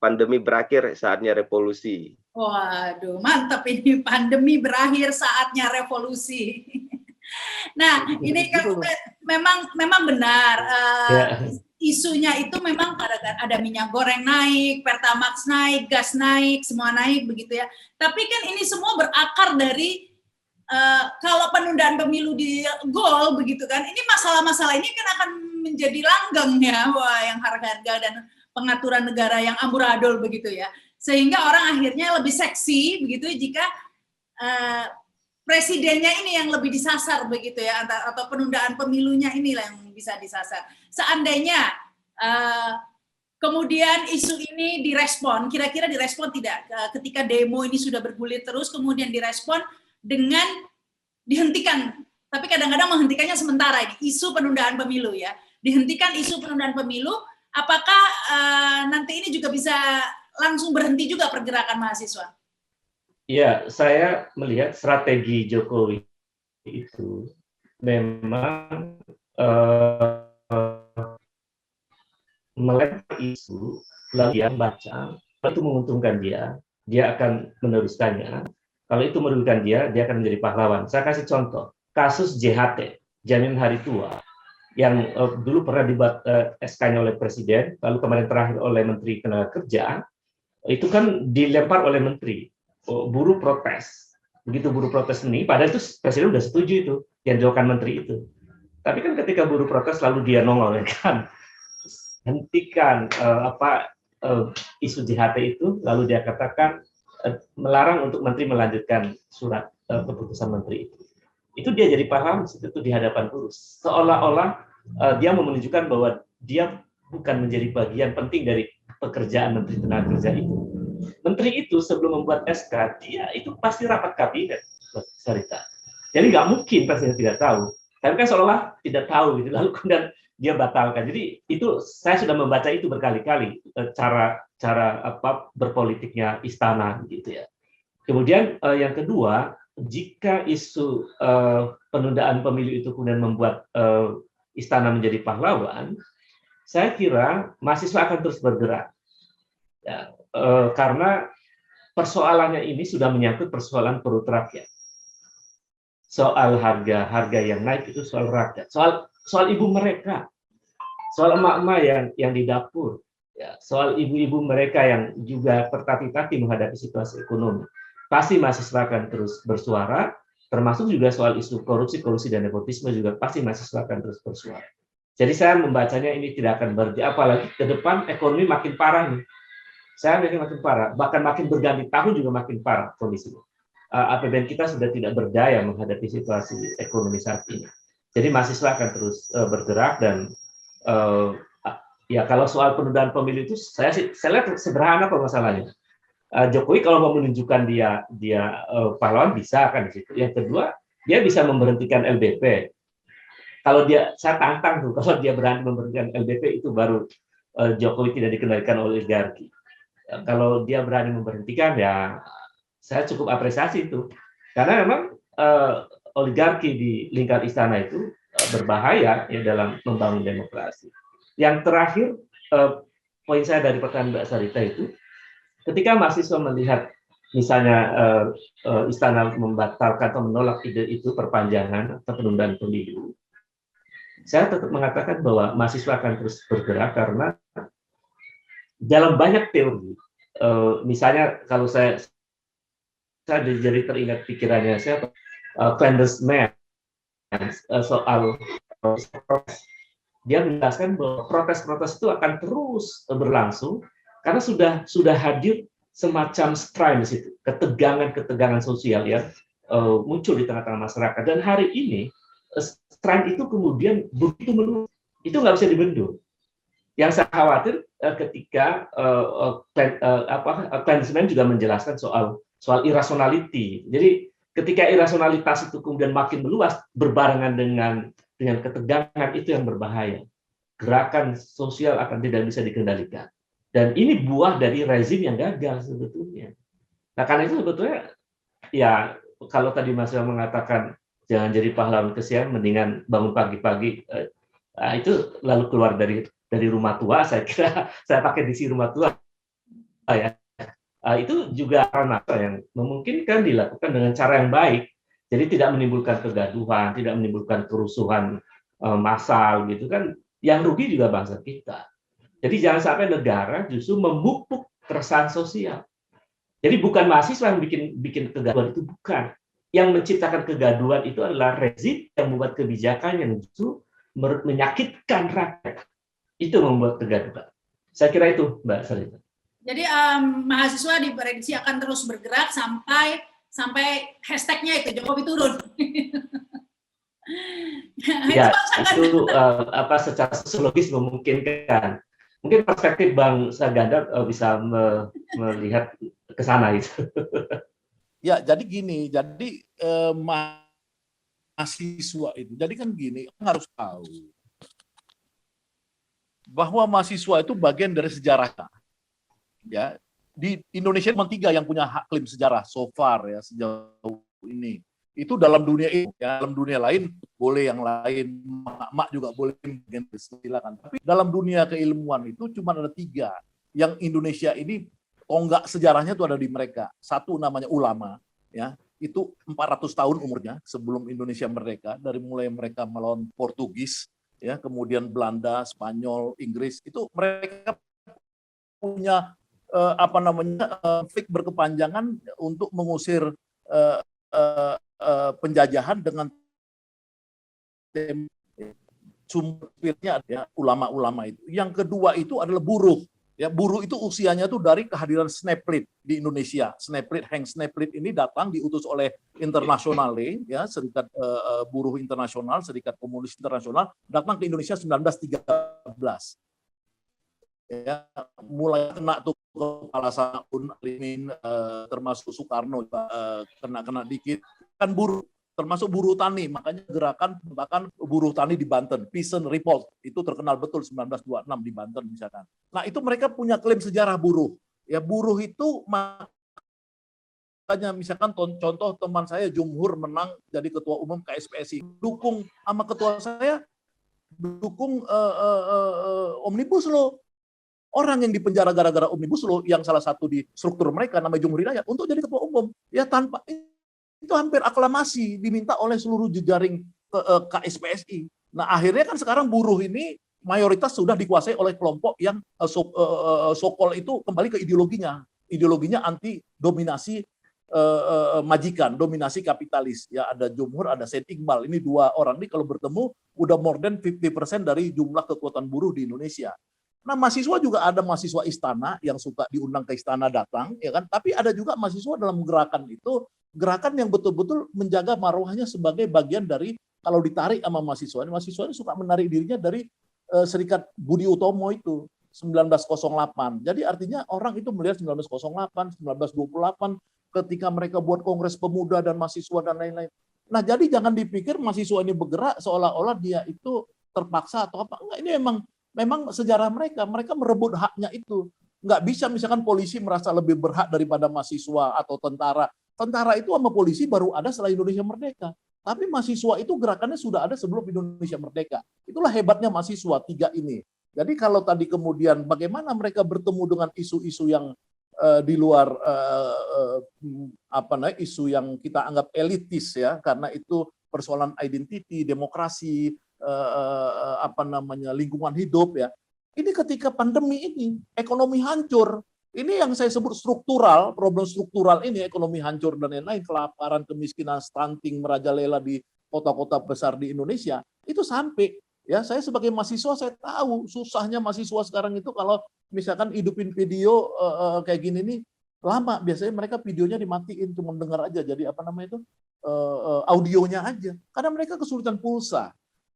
Pandemi berakhir, saatnya revolusi. Waduh, mantap ini, pandemi berakhir, saatnya revolusi. Nah, ini kan memang benar. Isunya itu memang ada minyak goreng naik, Pertamax naik, gas naik, semua naik begitu ya. Tapi kan ini semua berakar dari kalau penundaan pemilu di gol begitu kan. Ini masalah-masalah ini kan akan menjadi langgeng ya, wah, yang harga-harga dan pengaturan negara yang amburadul begitu ya. Sehingga orang akhirnya lebih seksi begitu jika presidennya ini yang lebih disasar begitu ya, atau penundaan pemilunya inilah yang bisa disasar. Seandainya kemudian isu ini direspon, kira-kira direspon tidak ketika demo ini sudah bergulir terus, kemudian direspon dengan dihentikan, tapi kadang-kadang menghentikannya sementara ini, isu penundaan pemilu ya, dihentikan isu penundaan pemilu, apakah nanti ini juga bisa langsung berhenti juga pergerakan mahasiswa? Ya, saya melihat strategi Jokowi itu memang melempar isu, lalu dia baca, kalau itu menguntungkan dia akan meneruskannya. Kalau itu merugikan dia akan menjadi pahlawan. Saya kasih contoh, kasus JHT, Jaminan Hari Tua, yang dulu pernah dibuat SK-nya oleh Presiden, lalu kemarin terakhir oleh Menteri Tenaga Kerja, itu kan dilempar oleh Menteri, buruh protes. Begitu buruh protes ini, padahal itu Presiden sudah setuju itu, yang dijauhkan Menteri itu. Tapi kan ketika buruh protes lalu dia nongol kan, hentikan isu JHT itu, lalu dia katakan melarang untuk Menteri melanjutkan surat keputusan Menteri itu. Itu dia jadi pahlawan itu di hadapan buruh. Seolah-olah dia mau menunjukkan bahwa dia bukan menjadi bagian penting dari pekerjaan Menteri Tenaga Kerja itu. Menteri itu sebelum membuat SK, dia itu pasti rapat kabinet, Sarita. Jadi nggak mungkin Presiden tidak tahu. Tapi kan seolah tidak tahu, gitu. Lalu kemudian dia batalkan. Jadi itu saya sudah membaca itu berkali-kali cara berpolitiknya istana, gitu ya. Kemudian yang kedua, jika isu penundaan pemilu itu kemudian membuat istana menjadi pahlawan, saya kira mahasiswa akan terus bergerak. Ya, karena persoalannya ini sudah menyangkut persoalan perut rakyat. Soal harga yang naik itu soal rakyat, soal ibu mereka, soal emak-emak yang di dapur, ya, soal ibu-ibu mereka yang juga tertatih-tatih menghadapi situasi ekonomi. Pasti mahasiswa akan terus bersuara, termasuk juga soal isu korupsi dan nepotisme juga pasti mahasiswa akan terus bersuara. Jadi saya membacanya ini tidak akan berhenti, apalagi ke depan ekonomi makin parah nih. Saya pikir makin parah, bahkan makin berganti tahun juga makin parah kondisinya. APBN kita sudah tidak berdaya menghadapi situasi ekonomi saat ini. Jadi mahasiswa akan terus bergerak dan ya kalau soal penundaan pemilu itu saya lihat sederhana kok masalahnya. Jokowi kalau mau menunjukkan dia pahlawan bisa kan di situ. Yang kedua, dia bisa memberhentikan LBP. Kalau saya tantang tuh kalau dia berani memberhentikan LBP itu baru Jokowi tidak dikendalikan oleh oligarki. Kalau dia berani memberhentikan ya saya cukup apresiasi itu. Karena memang oligarki di lingkar istana itu berbahaya ya dalam membangun demokrasi. Yang terakhir, poin saya dari pertanyaan Mbak Sarita itu, ketika mahasiswa melihat misalnya istana membatalkan atau menolak ide itu perpanjangan atau penundaan pemilu, saya tetap mengatakan bahwa mahasiswa akan terus bergerak karena dalam banyak teori, misalnya kalau saya jadi teringat pikirannya saya Candace Mann soal dia menjelaskan bahwa protes-protes itu akan terus berlangsung karena sudah hadir semacam strain di situ, ketegangan sosial yang muncul di tengah-tengah masyarakat. Dan hari ini strain itu kemudian begitu meluas, itu nggak bisa dibendung. Yang saya khawatir ketika Klansman juga menjelaskan soal irrationality. Jadi ketika irrasionalitas itu kemudian makin meluas berbarengan dengan ketegangan, itu yang berbahaya. Gerakan sosial akan tidak bisa dikendalikan. Dan ini buah dari rezim yang gagal sebetulnya. Nah, karena itu sebetulnya ya kalau tadi Mas Yoel mengatakan jangan jadi pahlawan kesian, mendingan bangun pagi-pagi itu lalu keluar dari rumah tua, saya kira saya pakai disi rumah tua ya. Itu juga karena yang memungkinkan dilakukan dengan cara yang baik. Jadi tidak menimbulkan kegaduhan, tidak menimbulkan kerusuhan massal gitu kan. Yang rugi juga bangsa kita. Jadi jangan sampai negara justru memupuk keresahan sosial. Jadi bukan mahasiswa yang bikin kegaduhan, itu bukan. Yang menciptakan kegaduhan itu adalah rezim yang membuat kebijakan yang justru menyakitkan rakyat. Itu membuat kegaduhan. Saya kira itu, Mbak Sarita. Jadi mahasiswa diprediksi akan terus bergerak sampai hashtagnya itu Jokowi turun. Ya, itu secara sosiologis memungkinkan. Mungkin perspektif Bang Saganda bisa melihat ke sana itu. Ya, jadi gini, jadi mahasiswa itu, jadi kan gini, orang harus tahu bahwa mahasiswa itu bagian dari sejarah. Ya, di Indonesia cuma 3 yang punya hak klaim sejarah so far ya sejauh ini. Itu dalam dunia ini, ya, dalam dunia lain boleh yang lain, mak juga boleh, silakan. Tapi dalam dunia keilmuan itu cuma ada 3 yang Indonesia ini tonggak sejarahnya itu ada di mereka. Satu namanya ulama, ya, itu 400 tahun umurnya sebelum Indonesia merdeka, dari mulai mereka melawan Portugis, ya, kemudian Belanda, Spanyol, Inggris, itu mereka punya konflik berkepanjangan untuk mengusir penjajahan dengan sumbernya ya, ulama-ulama itu. Yang kedua itu adalah buruh. Ya, buruh itu usianya tuh dari kehadiran Snaplit di Indonesia. Hank Snaplit ini datang diutus oleh Internasionale, ya, Serikat Buruh Internasional, Serikat Komunis Internasional, datang ke Indonesia 1913. Ya, mulai kena tuh kepala Saun, Alimin, termasuk Soekarno kena dikit, kan buruh, termasuk buruh tani, makanya gerakan bahkan buruh tani di Banten, Peasant Revolt, itu terkenal betul 1926 di Banten misalkan. Nah, itu mereka punya klaim sejarah buruh. Ya, buruh itu makanya misalkan contoh teman saya Jumhur menang jadi ketua umum KSPSI, dukung sama ketua saya, dukung Omnibus Law. Orang yang dipenjara gara-gara Omnibus Law yang salah satu di struktur mereka namanya Jumhur Hidayat untuk jadi ketua umum, ya tanpa itu hampir aklamasi diminta oleh seluruh jejaring KSPSI. Nah, akhirnya kan sekarang buruh ini mayoritas sudah dikuasai oleh kelompok yang sokol itu kembali ke ideologinya anti dominasi majikan, dominasi kapitalis. Ya, ada Jumhur, ada Said Iqbal. Ini 2 orang ini kalau bertemu udah more than 50% dari jumlah kekuatan buruh di Indonesia. Nah, mahasiswa juga ada mahasiswa istana yang suka diundang ke istana datang, ya kan? Tapi ada juga mahasiswa dalam gerakan itu, gerakan yang betul-betul menjaga marwahnya sebagai bagian dari, kalau ditarik sama mahasiswa ini suka menarik dirinya dari Serikat Budi Utomo itu 1908. Jadi artinya orang itu melihat 1908, 1928 ketika mereka buat Kongres Pemuda dan mahasiswa dan lain-lain. Nah, jadi jangan dipikir mahasiswa ini bergerak seolah-olah dia itu terpaksa atau apa. Enggak, ini memang sejarah mereka merebut haknya itu. Nggak bisa misalkan polisi merasa lebih berhak daripada mahasiswa atau tentara. Tentara itu sama polisi baru ada setelah Indonesia merdeka. Tapi mahasiswa itu gerakannya sudah ada sebelum Indonesia merdeka. Itulah hebatnya mahasiswa 3 ini. Jadi kalau tadi kemudian bagaimana mereka bertemu dengan isu-isu yang di luar isu yang kita anggap elitis ya, karena itu persoalan identiti, demokrasi, lingkungan hidup ya. Ini ketika pandemi ini, ekonomi hancur. Ini yang saya sebut struktural, problem struktural ini, ekonomi hancur dan lain-lain, kelaparan, kemiskinan, stunting merajalela di kota-kota besar di Indonesia. Itu sampai, ya saya sebagai mahasiswa saya tahu susahnya mahasiswa sekarang itu kalau misalkan hidupin video kayak gini nih, lama. Biasanya mereka videonya dimatiin, cuma dengar aja, jadi audionya aja. Karena mereka kesulitan pulsa.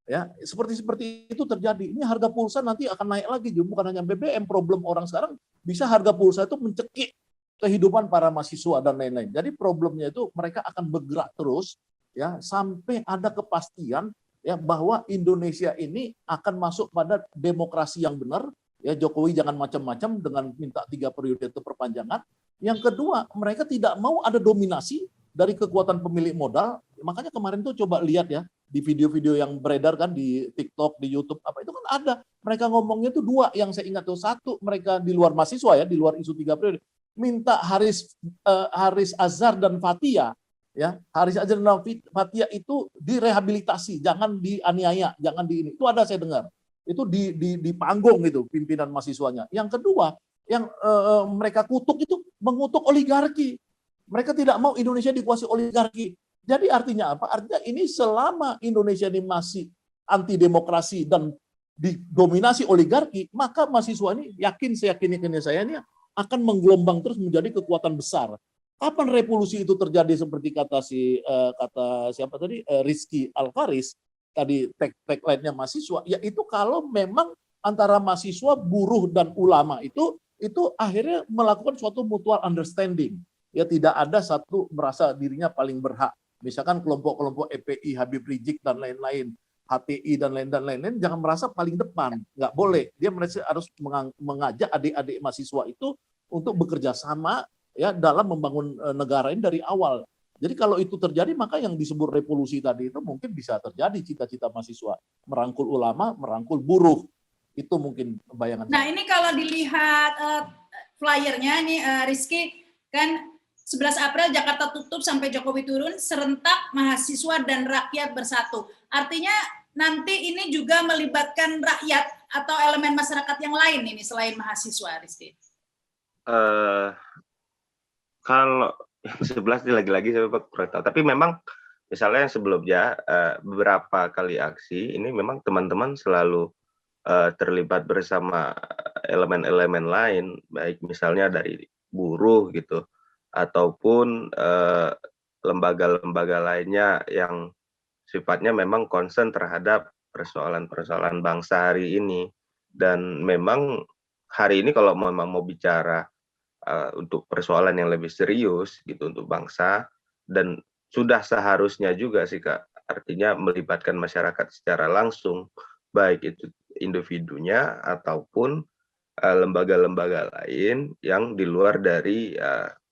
Ya, seperti itu terjadi. Ini harga pulsa nanti akan naik lagi, bukan hanya BBM. Problem orang sekarang bisa harga pulsa itu mencekik kehidupan para mahasiswa dan lain-lain. Jadi problemnya itu mereka akan bergerak terus, ya, sampai ada kepastian ya bahwa Indonesia ini akan masuk pada demokrasi yang benar. Ya, Jokowi jangan macam-macam dengan minta 3 periode itu perpanjangan. Yang kedua, mereka tidak mau ada dominasi dari kekuatan pemilik modal. Makanya kemarin tuh coba lihat ya, di video-video yang beredar kan di TikTok, di YouTube, apa itu kan ada. Mereka ngomongnya tuh 2 yang saya ingat tuh. 1, mereka di luar mahasiswa ya, di luar isu 3 periode, minta Haris Azhar dan Fathia, ya, Haris Azhar dan Fathia itu direhabilitasi, jangan dianiaya, jangan di ini. Itu ada saya dengar. Itu di panggung itu pimpinan mahasiswanya. Yang kedua, yang mereka kutuk itu mengutuk oligarki. Mereka tidak mau Indonesia dikuasai oligarki. Jadi artinya apa? Artinya ini selama Indonesia ini masih anti demokrasi dan didominasi oligarki, maka mahasiswa ini seyakin-yakinnya saya ini akan menggelombang terus menjadi kekuatan besar. Kapan revolusi itu terjadi seperti kata siapa tadi, Rizky Alfaris tadi, tagline-nya mahasiswa, yaitu kalau memang antara mahasiswa, buruh dan ulama itu akhirnya melakukan suatu mutual understanding. Ya, tidak ada satu merasa dirinya paling berhak. Misalkan kelompok-kelompok EPI, Habib Rizik dan lain-lain, HTI dan lain-lain, jangan merasa paling depan, nggak boleh. Dia harus mengajak adik-adik mahasiswa itu untuk bekerja sama ya dalam membangun negara ini dari awal. Jadi kalau itu terjadi, maka yang disebut revolusi tadi itu mungkin bisa terjadi, cita-cita mahasiswa merangkul ulama, merangkul buruh. Itu mungkin bayangan. Nah, ini kalau dilihat flyernya nih Rizky, kan 11 April Jakarta tutup sampai Jokowi turun, serentak mahasiswa dan rakyat bersatu. Artinya nanti ini juga melibatkan rakyat atau elemen masyarakat yang lain ini selain mahasiswa, Rizky? Kalau yang 11 lagi-lagi saya kurang tahu. Tapi memang misalnya yang sebelumnya beberapa kali aksi ini memang teman-teman selalu terlibat bersama elemen-elemen lain, baik misalnya dari buruh gitu, ataupun lembaga-lembaga lainnya yang sifatnya memang concern terhadap persoalan-persoalan bangsa hari ini. Dan memang hari ini kalau memang mau bicara untuk persoalan yang lebih serius gitu untuk bangsa, dan sudah seharusnya juga sih Kak, artinya melibatkan masyarakat secara langsung, baik itu individunya ataupun lembaga-lembaga lain yang di luar dari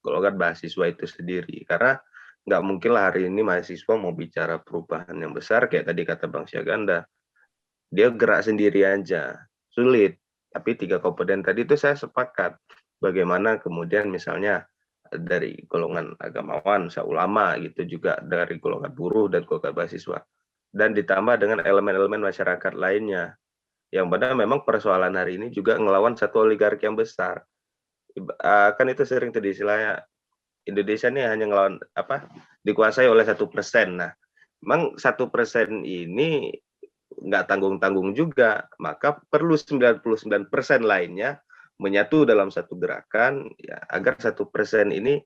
golongan mahasiswa itu sendiri. Karena nggak mungkin lah hari ini mahasiswa mau bicara perubahan yang besar kayak tadi kata Bang Syaganda, dia gerak sendiri aja, sulit. Tapi 3 komponen tadi itu saya sepakat. Bagaimana kemudian misalnya dari golongan agamawan, ulama gitu, juga dari golongan buruh dan golongan mahasiswa, dan ditambah dengan elemen-elemen masyarakat lainnya, yang benar memang persoalan hari ini juga ngelawan satu oligarki yang besar. Kan itu sering tadi istilahnya Indonesia ini hanya ngelawan dikuasai oleh 1%. Nah, memang 1% ini nggak tanggung-tanggung juga, maka perlu 99% lainnya menyatu dalam satu gerakan ya, agar 1% ini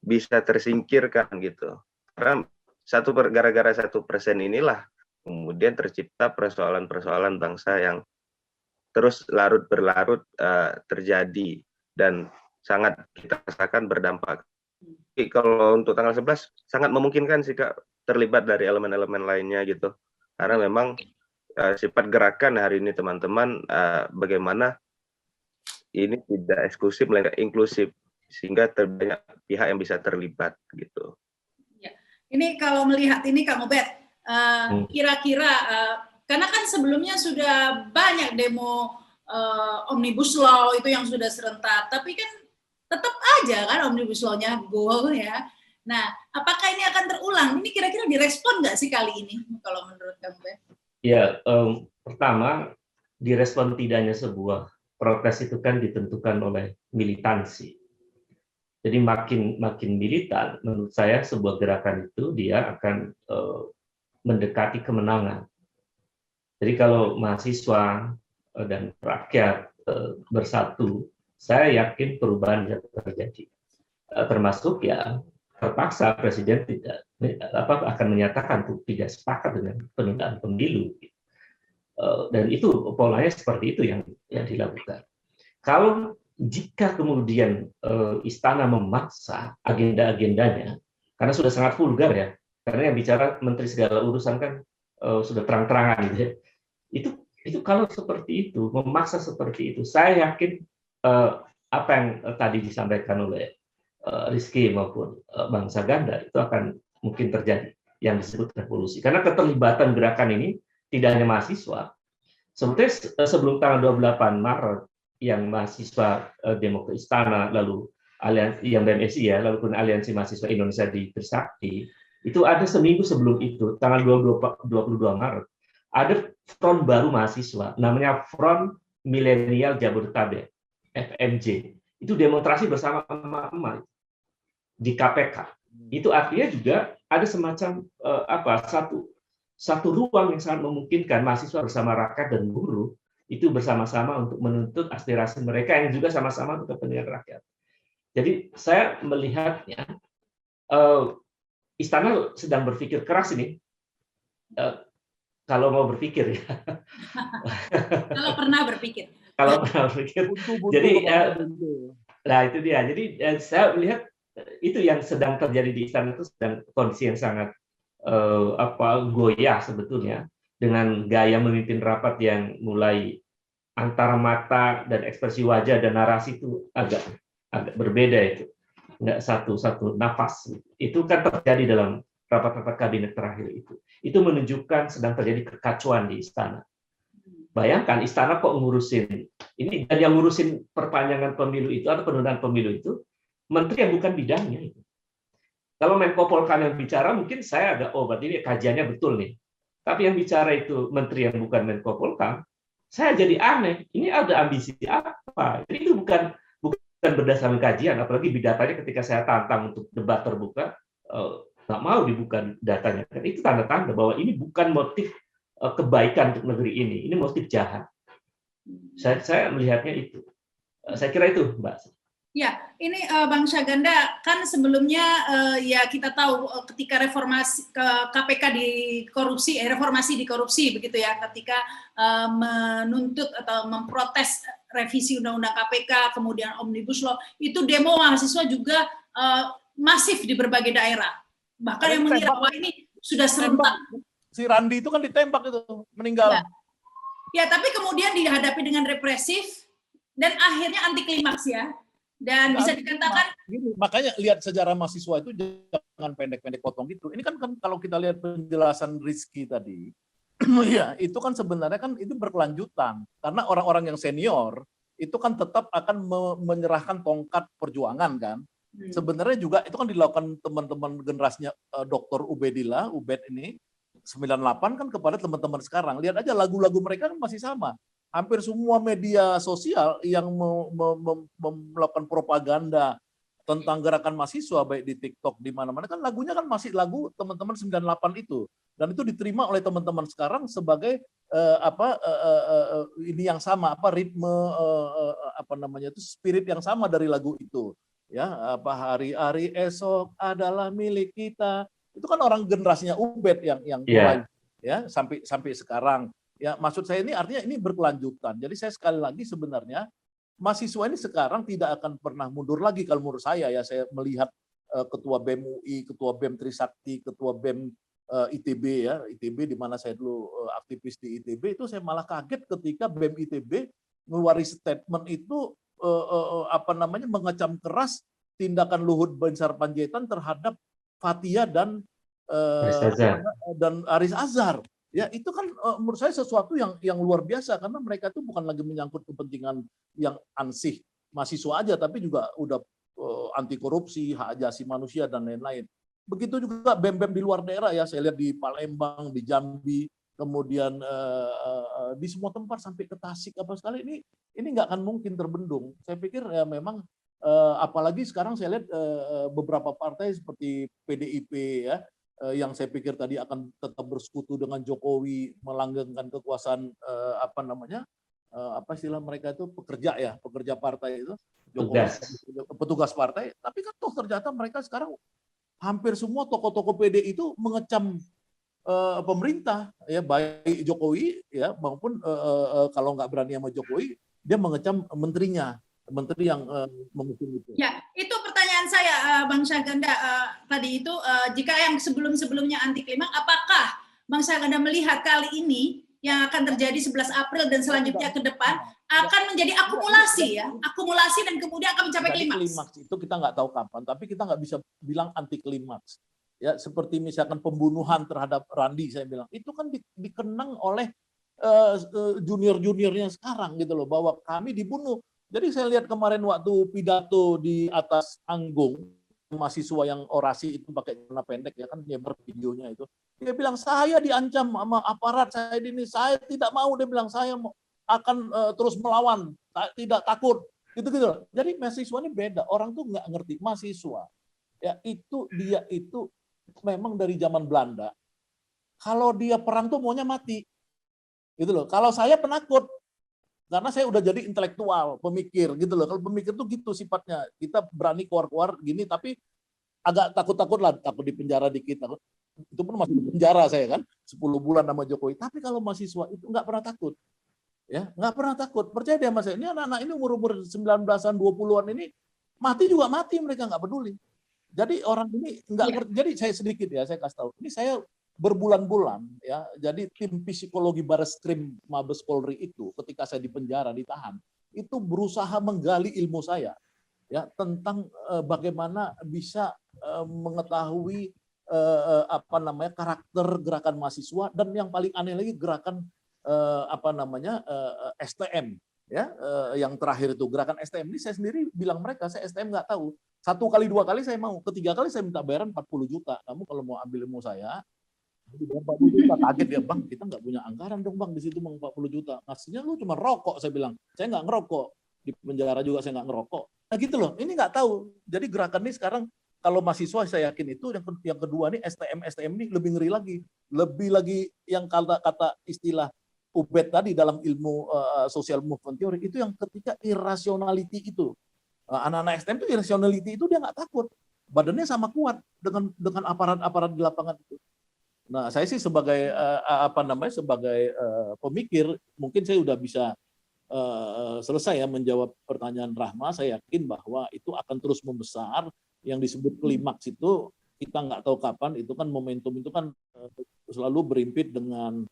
bisa tersingkirkan gitu. Karena gara-gara 1% inilah kemudian tercipta persoalan-persoalan bangsa yang terus larut berlarut terjadi dan sangat kita rasakan berdampak. Jadi kalau untuk tanggal 11 sangat memungkinkan sih Kak terlibat dari elemen-elemen lainnya gitu. Karena memang sifat gerakan hari ini teman-teman bagaimana ini tidak eksklusif melainkan inklusif, sehingga banyak pihak yang bisa terlibat gitu. Ya. Ini kalau melihat ini Kang Ubed, kira-kira karena kan sebelumnya sudah banyak demo Omnibus Law itu yang sudah serentak, tapi kan tetap aja kan Omnibus Law-nya goal ya. Nah, apakah ini akan terulang? Ini kira-kira direspon nggak sih kali ini kalau menurut Kang Ubed? Ya, pertama, direspon tidaknya sebuah protes itu kan ditentukan oleh militansi. Jadi makin militan, menurut saya sebuah gerakan itu dia akan mendekati kemenangan. Jadi kalau mahasiswa dan rakyat bersatu, saya yakin perubahan bisa terjadi. Termasuk ya terpaksa presiden tidak akan menyatakan tidak sepakat dengan penundaan pemilu. Dan itu polanya seperti itu yang dilakukan. Kalau jika kemudian istana memaksa agenda-agendanya, karena sudah sangat vulgar ya, karena yang bicara menteri segala urusan kan sudah terang-terangan gitu ya. Itu kalau seperti itu, memaksa seperti itu, saya yakin apa yang tadi disampaikan oleh Rizky maupun Bang Saganda itu akan mungkin terjadi yang disebut revolusi. Karena keterlibatan gerakan ini tidak hanya mahasiswa. Sebetulnya sebelum tanggal 28 Maret yang mahasiswa demo ke istana, lalu aliansi yang BMSI ya, lalu pun aliansi mahasiswa Indonesia di Trisakti, itu ada seminggu sebelum itu, tanggal 22 Maret, ada front baru mahasiswa, namanya Front Milenial Jabodetabek, FMJ. Itu demonstrasi bersama emak-emak di KPK. Itu artinya juga ada semacam satu ruang yang sangat memungkinkan mahasiswa bersama rakyat dan buruh itu bersama-sama untuk menuntut aspirasi mereka yang juga sama-sama untuk kepentingan rakyat. Jadi saya melihatnya istana sedang berpikir keras ini, kalau mau berpikir ya. Kalau pernah berpikir. Kalau pernah berpikir. Jadi, nah itu dia. Jadi saya melihat itu yang sedang terjadi di istana itu sedang kondisi yang sangat goyah sebetulnya, dengan gaya memimpin rapat yang mulai antara mata dan ekspresi wajah dan narasi itu agak berbeda, itu nggak satu nafas. Itu kan terjadi dalam rapat-rapat kabinet terakhir itu menunjukkan sedang terjadi kekacauan di istana. Bayangkan istana kok ngurusin ini, dan yang ngurusin perpanjangan pemilu itu atau penundaan pemilu itu menteri yang bukan bidangnya itu. Kalau Menko Polhukam yang bicara, mungkin saya agak, berarti ini kajiannya betul nih. Tapi yang bicara itu menteri yang bukan Menko Polhukam, saya jadi aneh. Ini ada ambisi apa? Jadi itu bukan berdasarkan kajian, apalagi datanya ketika saya tantang untuk debat terbuka, nggak mau dibuka datanya. Itu tanda-tanda bahwa ini bukan motif kebaikan untuk negeri ini motif jahat. Saya melihatnya itu. Saya kira itu, Mbak. Ya, ini Bang Saganda, kan sebelumnya ya kita tahu ketika reformasi KPK reformasi di korupsi begitu ya, ketika menuntut atau memprotes revisi Undang-Undang KPK, kemudian Omnibus Law, itu demo mahasiswa juga masif di berbagai daerah. Bahkan yang mengira bahwa ini sudah serentak. Si Randi itu kan ditembak itu, meninggal. Ya, tapi kemudian dihadapi dengan represif dan akhirnya anti klimaks ya. Dan bisa dikatakan gini, makanya lihat sejarah mahasiswa itu jangan pendek-pendek potong gitu. Ini kan kalau kita lihat penjelasan Rizky tadi, ya itu kan sebenarnya kan itu berkelanjutan, karena orang-orang yang senior itu kan tetap akan menyerahkan tongkat perjuangan kan. Sebenarnya juga itu kan dilakukan teman-teman generasinya Dr. Ubedillah, Ubed ini 98 kan kepada teman-teman sekarang. Lihat aja lagu-lagu mereka kan masih sama. Hampir semua media sosial yang melakukan propaganda tentang gerakan mahasiswa, baik di TikTok, di mana-mana, kan lagunya kan masih lagu teman-teman 98 itu. Dan itu diterima oleh teman-teman sekarang sebagai ini yang sama, ritme, itu spirit yang sama dari lagu itu. Ya, hari-hari esok adalah milik kita. Itu kan orang generasinya Ubed yang mulai ya sampai sekarang. Ya, maksud saya ini artinya ini berkelanjutan. Jadi saya sekali lagi sebenarnya mahasiswa ini sekarang tidak akan pernah mundur lagi kalau menurut saya ya. Saya melihat ketua BEM UI, ketua BEM Trisakti, ketua BEM ITB ya, ITB di mana saya dulu aktivis di ITB, itu saya malah kaget ketika BEM ITB ngeluarin statement itu mengecam keras tindakan Luhut Binsar Panjaitan terhadap Fathia dan Aris Azhar. Ya, itu kan menurut saya sesuatu yang luar biasa, karena mereka itu bukan lagi menyangkut kepentingan yang ansih mahasiswa aja, tapi juga udah anti korupsi, hak asasi manusia dan lain-lain. Begitu juga BEM-BEM di luar daerah ya, saya lihat di Palembang, di Jambi, kemudian di semua tempat sampai ke Tasik apa sekali ini nggak akan mungkin terbendung. Saya pikir ya memang apalagi sekarang saya lihat beberapa partai seperti PDIP ya yang saya pikir tadi akan tetap bersekutu dengan Jokowi melanggengkan kekuasaan apa namanya apa istilah mereka itu pekerja partai itu Jokowi petugas partai, tapi kan toh ternyata mereka sekarang hampir semua tokoh-tokoh PD itu mengecam pemerintah ya, baik Jokowi ya maupun kalau nggak berani sama Jokowi dia mengecam menterinya, menteri yang mengusung itu. Ya, itu pertanyaan saya Bang Syahganda tadi itu jika yang sebelum-sebelumnya anti klimaks, apakah Bang Syahganda melihat kali ini yang akan terjadi 11 April dan selanjutnya ke depan akan menjadi akumulasi ya, akumulasi dan kemudian akan mencapai klimaks. Klimaks itu kita nggak tahu kapan, tapi kita nggak bisa bilang anti klimaks. Ya, seperti misalkan pembunuhan terhadap Randi, saya bilang itu kan dikenang oleh junior-juniornya sekarang gitu loh, bahwa kami dibunuh. Jadi saya lihat kemarin waktu pidato di atas Anggung, mahasiswa yang orasi itu pakai celana pendek ya kan, nyebar videonya itu. Dia bilang saya diancam sama aparat, saya tidak mau, dia bilang saya akan terus melawan, tidak takut, gitu-gitu. Jadi mahasiswa ini beda, orang tuh nggak ngerti mahasiswa. Ya dia itu memang dari zaman Belanda. Kalau dia perang tuh maunya mati, gitu loh. Kalau saya penakut, karena saya udah jadi intelektual, pemikir, gitu loh. Kalau pemikir tuh gitu sifatnya. Kita berani keluar-keluar gini, tapi agak takut-takut lah, takut di penjara dikit. Takut. Itu pun masih di penjara saya kan, 10 bulan sama Jokowi. Tapi kalau mahasiswa itu nggak pernah takut. Ya, nggak pernah takut. Percaya deh Mas, ini anak-anak ini umur 19-an, 20-an ini mati juga mati, mereka nggak peduli. Jadi orang ini nggak ngerti. Jadi saya sedikit ya, saya kasih tahu. Ini saya berbulan-bulan ya, jadi tim psikologi Bareskrim Mabes Polri itu ketika saya di penjara ditahan itu berusaha menggali ilmu saya ya tentang bagaimana bisa mengetahui apa namanya karakter gerakan mahasiswa, dan yang paling aneh lagi gerakan apa namanya STM ya, yang terakhir itu gerakan STM ini saya sendiri bilang mereka saya STM nggak tahu, 1 kali 2 kali saya mau, ketiga kali saya minta bayaran 40 juta, kamu kalau mau ambil ilmu saya 40 juta. Kaget dia, Bang, kita nggak punya anggaran dong Bang di situ Bang, 40 juta. Ngasihnya lu cuma rokok, saya bilang. Saya nggak ngerokok. Di penjara juga saya nggak ngerokok. Nah gitu loh, ini nggak tahu. Jadi gerakan ini sekarang, kalau mahasiswa saya yakin itu, yang kedua nih STM ini lebih ngeri lagi. Lebih lagi yang kata istilah Ubed tadi dalam ilmu social movement theory, itu yang ketika irrationality itu. Anak-anak STM itu irrationality itu dia nggak takut. Badannya sama kuat dengan aparat-aparat di lapangan itu. Nah, saya sih sebagai sebagai pemikir, mungkin saya udah bisa selesai ya menjawab pertanyaan Rahma. Saya yakin bahwa itu akan terus membesar. Yang disebut klimaks itu kita nggak tahu kapan. Itu kan momentum itu kan selalu berimpit dengan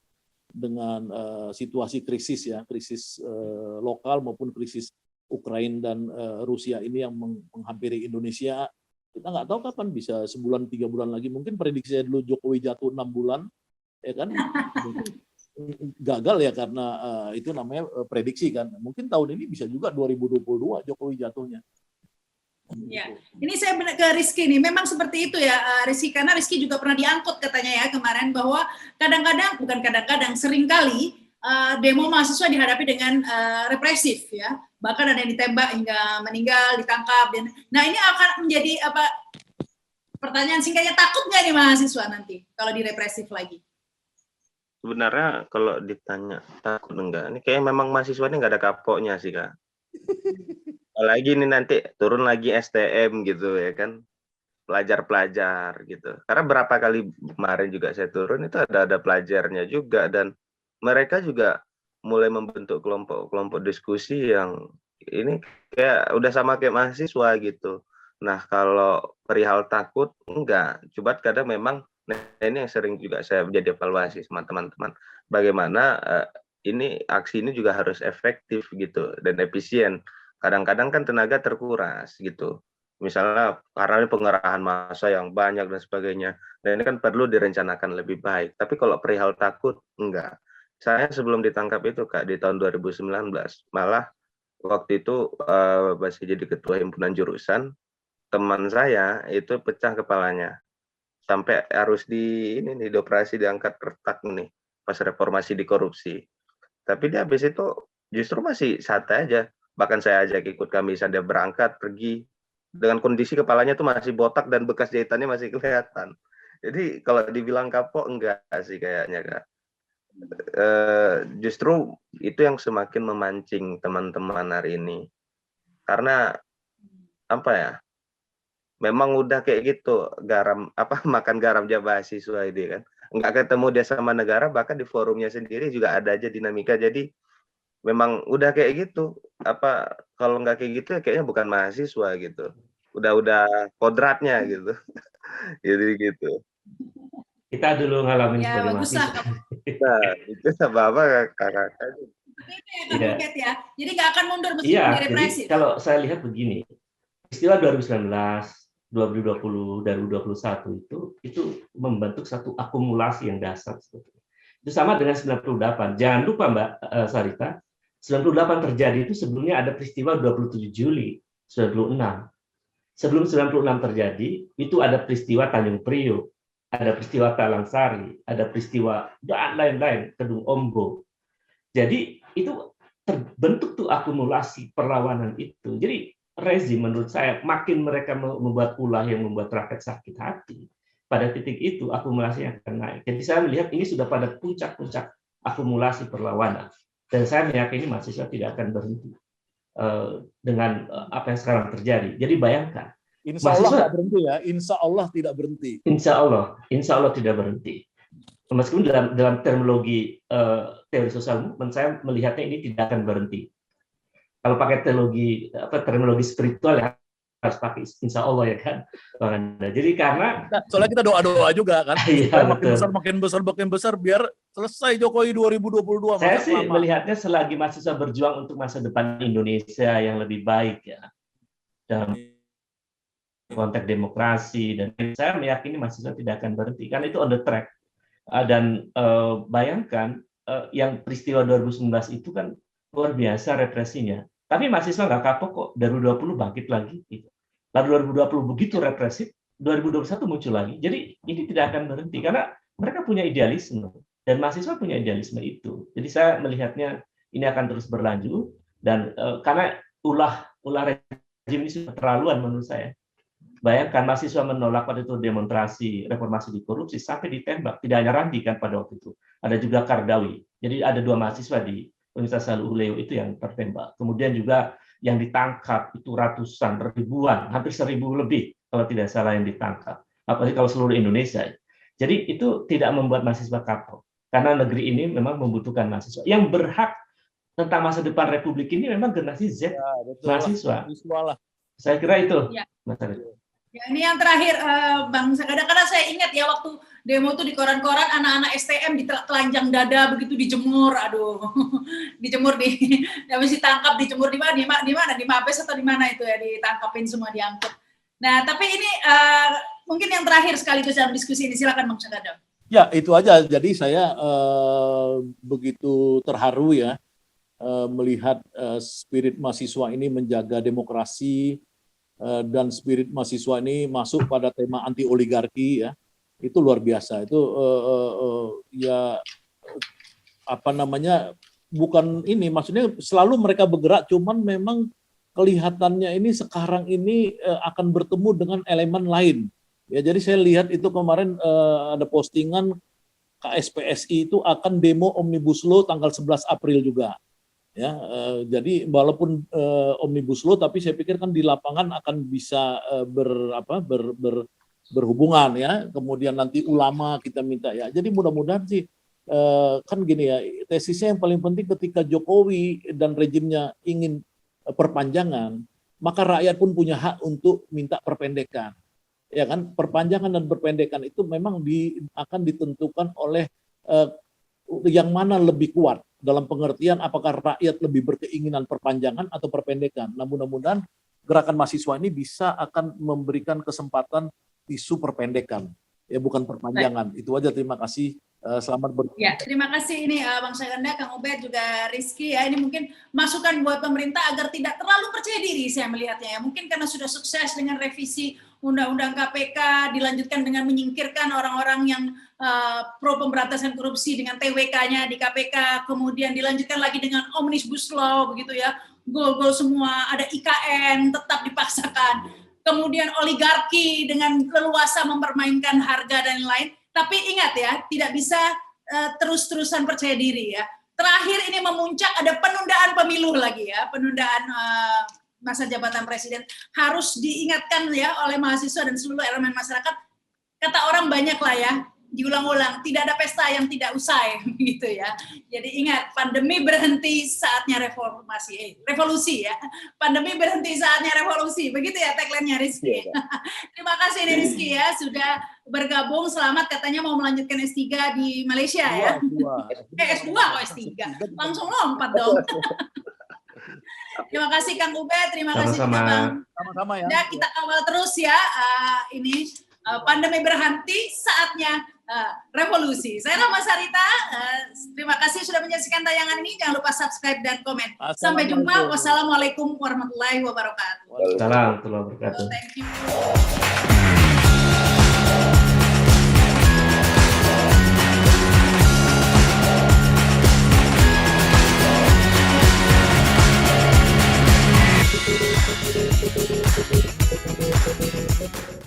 situasi krisis ya, krisis lokal maupun krisis Ukraina dan Rusia ini yang menghampiri Indonesia. Kita nggak tahu kapan, bisa sebulan 3 bulan lagi. Mungkin prediksi saya dulu Jokowi jatuh 6 bulan, ya kan? Gagal ya karena itu namanya prediksi kan. Mungkin tahun ini bisa juga 2022 Jokowi jatuhnya. Ya, ini saya ke Rizky nih. Memang seperti itu ya, Rizky, karena Rizky juga pernah diangkut katanya ya kemarin bahwa kadang-kadang seringkali demo mahasiswa dihadapi dengan represif ya. Bahkan ada yang ditembak hingga meninggal, ditangkap. Nah ini akan menjadi apa? Pertanyaan singkatnya, takut nggak nih mahasiswa nanti kalau direpresif lagi? Sebenarnya kalau ditanya takut enggak, ini kayak memang mahasiswa ini nggak ada kapoknya sih Kak. Apalagi ini nanti turun lagi STM gitu ya kan, pelajar-pelajar gitu. Karena berapa kali kemarin juga saya turun itu ada pelajarnya juga, dan mereka juga mulai membentuk kelompok diskusi yang ini kayak udah sama kayak mahasiswa gitu. Nah kalau perihal takut enggak, coba kadang memang ini yang sering juga saya menjadi evaluasi sama teman-teman. Bagaimana ini aksi ini juga harus efektif gitu dan efisien. Kadang-kadang kan tenaga terkuras gitu. Misalnya karena ini pengerahan massa yang banyak dan sebagainya. Dan ini kan perlu direncanakan lebih baik. Tapi kalau perihal takut enggak. Saya sebelum ditangkap itu Kak di tahun 2019, malah waktu itu masih jadi ketua himpunan jurusan, teman saya itu pecah kepalanya sampai harus dioperasi, diangkat retak nih pas reformasi di korupsi. Tapi dia habis itu justru masih santai aja. Bahkan saya ajak ikut kami, dia berangkat pergi dengan kondisi kepalanya tuh masih botak dan bekas jahitannya masih kelihatan. Jadi kalau dibilang kapok enggak sih kayaknya, Kak. Justru itu yang semakin memancing teman-teman hari ini. Karena apa ya? Memang udah kayak gitu, makan garam dia mahasiswa ini kan. Enggak ketemu dia sama negara, bahkan di forumnya sendiri juga ada aja dinamika. Jadi memang udah kayak gitu. Kalau nggak kayak gitu ya kayaknya bukan mahasiswa gitu. Udah kodratnya gitu. Jadi gitu. Kita dulu ngalamin Ya, sebagai bagus lah. mahasiswa. Nah, itu apa kakak. Iya. Ya. Jadi nggak akan mundur meskipun Iya, direpresi. jadi kalau saya lihat begini, peristiwa 2019, 2020, 2021 itu membentuk satu akumulasi yang dasar sebetulnya. Itu sama dengan 98. Jangan lupa Mbak Sarita, 98 terjadi itu sebelumnya ada peristiwa 27 Juli 96. Sebelum 96 terjadi, itu ada peristiwa Tanjung Priok, ada peristiwa Talang Sari, ada peristiwa dan lain-lain, Kedung Ombo. Jadi itu terbentuk tuh akumulasi perlawanan itu. Jadi rezim menurut saya makin mereka membuat ulah yang membuat rakyat sakit hati, pada titik itu akumulasi akan naik. Jadi saya melihat ini sudah pada puncak-puncak akumulasi perlawanan. Dan saya meyakini mahasiswa tidak akan berhenti dengan apa yang sekarang terjadi. Jadi bayangkan. Insya Allah tidak berhenti ya. Insya Allah tidak berhenti. Insya Allah tidak berhenti. Meskipun dalam terminologi teori sosial movement, saya melihatnya ini tidak akan berhenti. Kalau pakai terminologi spiritual ya harus pakai insya Allah ya kan. Jadi karena soalnya kita doa juga kan, iya, makin besar biar selesai Jokowi 2022. Saya sih melihatnya selagi mahasiswa berjuang untuk masa depan Indonesia yang lebih baik ya, dalam konteks demokrasi, dan saya meyakini mahasiswa tidak akan berhenti karena itu on the track. Dan bayangkan yang peristiwa 2019 itu kan luar biasa represinya. Tapi mahasiswa nggak kapok kok, 2020 bangkit lagi. Gitu. Lalu 2020 begitu represif, 2021 muncul lagi. Jadi ini tidak akan berhenti karena mereka punya idealisme dan mahasiswa punya idealisme itu. Jadi saya melihatnya ini akan terus berlanjut dan karena ulah rejim ini sudah terlaluan menurut saya. Bayangkan mahasiswa menolak pada itu demonstrasi reformasi di korupsi sampai ditembak. Tidak hanya Randi kan pada waktu itu, ada juga Kardawi. Jadi ada 2 mahasiswa di Universitas Saluhuleo itu yang tertembak. Kemudian juga yang ditangkap itu ratusan, ribuan, hampir 1.000 lebih kalau tidak salah yang ditangkap. Apalagi kalau seluruh Indonesia. Jadi itu tidak membuat mahasiswa kapok. Karena negeri ini memang membutuhkan mahasiswa. Yang berhak tentang masa depan Republik ini memang generasi Z, ya, mahasiswa. Saya kira itu. Ya. Ya, ini yang terakhir Bang Sagada, karena saya ingat ya waktu demo itu di koran-koran anak-anak STM ditelanjang dada begitu dijemur, dijemur habis ditangkap dijemur di mana di Mabes atau di mana itu ya, ditangkapin semua diangkut. Nah tapi ini mungkin yang terakhir sekaligus dalam diskusi ini, silakan Bang Sagada. Ya itu aja, jadi saya begitu terharu ya melihat spirit mahasiswa ini menjaga demokrasi. Dan spirit mahasiswa ini masuk pada tema anti oligarki ya, itu luar biasa. Itu ya apa namanya, bukan ini maksudnya selalu mereka bergerak, cuman memang kelihatannya ini sekarang ini akan bertemu dengan elemen lain ya. Jadi saya lihat itu kemarin ada postingan KSPSI itu akan demo Omnibus Law tanggal 11 April juga. Ya, jadi walaupun Omnibus Law, tapi saya pikir kan di lapangan akan bisa berhubungan ya. Kemudian nanti ulama kita minta ya. Jadi mudah-mudahan sih kan gini ya, tesisnya yang paling penting ketika Jokowi dan rejimnya ingin perpanjangan, maka rakyat pun punya hak untuk minta perpendekan. Ya kan, perpanjangan dan perpendekan itu memang akan ditentukan oleh yang mana lebih kuat. Dalam pengertian apakah rakyat lebih berkeinginan perpanjangan atau perpendekan. Nah mudah-mudahan gerakan mahasiswa ini bisa akan memberikan kesempatan isu perpendekan, ya bukan perpanjangan. Itu aja, terima kasih Selamat berjuang. Ya, terima kasih ini Bang Syaganda, Kang Ubed, juga Rizky ya. Ini mungkin masukan buat pemerintah agar tidak terlalu percaya diri saya melihatnya ya. Mungkin karena sudah sukses dengan revisi Undang-Undang KPK, dilanjutkan dengan menyingkirkan orang-orang yang pro pemberantasan korupsi dengan TWK-nya di KPK, kemudian dilanjutkan lagi dengan Omnibus Law begitu ya. Gol-gol semua, ada IKN tetap dipaksakan. Kemudian oligarki dengan leluasa mempermainkan harga dan lain-lain. Tapi ingat ya, tidak bisa terus-terusan percaya diri ya. Terakhir ini memuncak ada penundaan pemilu lagi ya, penundaan masa jabatan presiden. Harus diingatkan ya oleh mahasiswa dan seluruh elemen masyarakat. Kata orang banyak lah ya, diulang-ulang, tidak ada pesta yang tidak usai gitu ya. Jadi ingat, pandemi berhenti saatnya revolusi ya. Pandemi berhenti saatnya revolusi. Begitu ya tagline-nya Rizky. Terima kasih nih Rizky ya sudah bergabung. Selamat, katanya mau melanjutkan S3 di Malaysia ya. S2 kok S3. Langsung lompat dong. Terima kasih Kang Ubed, terima kasih juga Bang. Sama-sama ya. Ya, kita kawal terus ya. Ini pandemi berhenti, saatnya revolusi. Saya Rama Sarita, terima kasih sudah menyaksikan tayangan ini. Jangan lupa subscribe dan komen. Sampai jumpa. Wassalamualaikum warahmatullahi wabarakatuh. Waalaikumsalam warahmatullahi wabarakatuh. Thank you.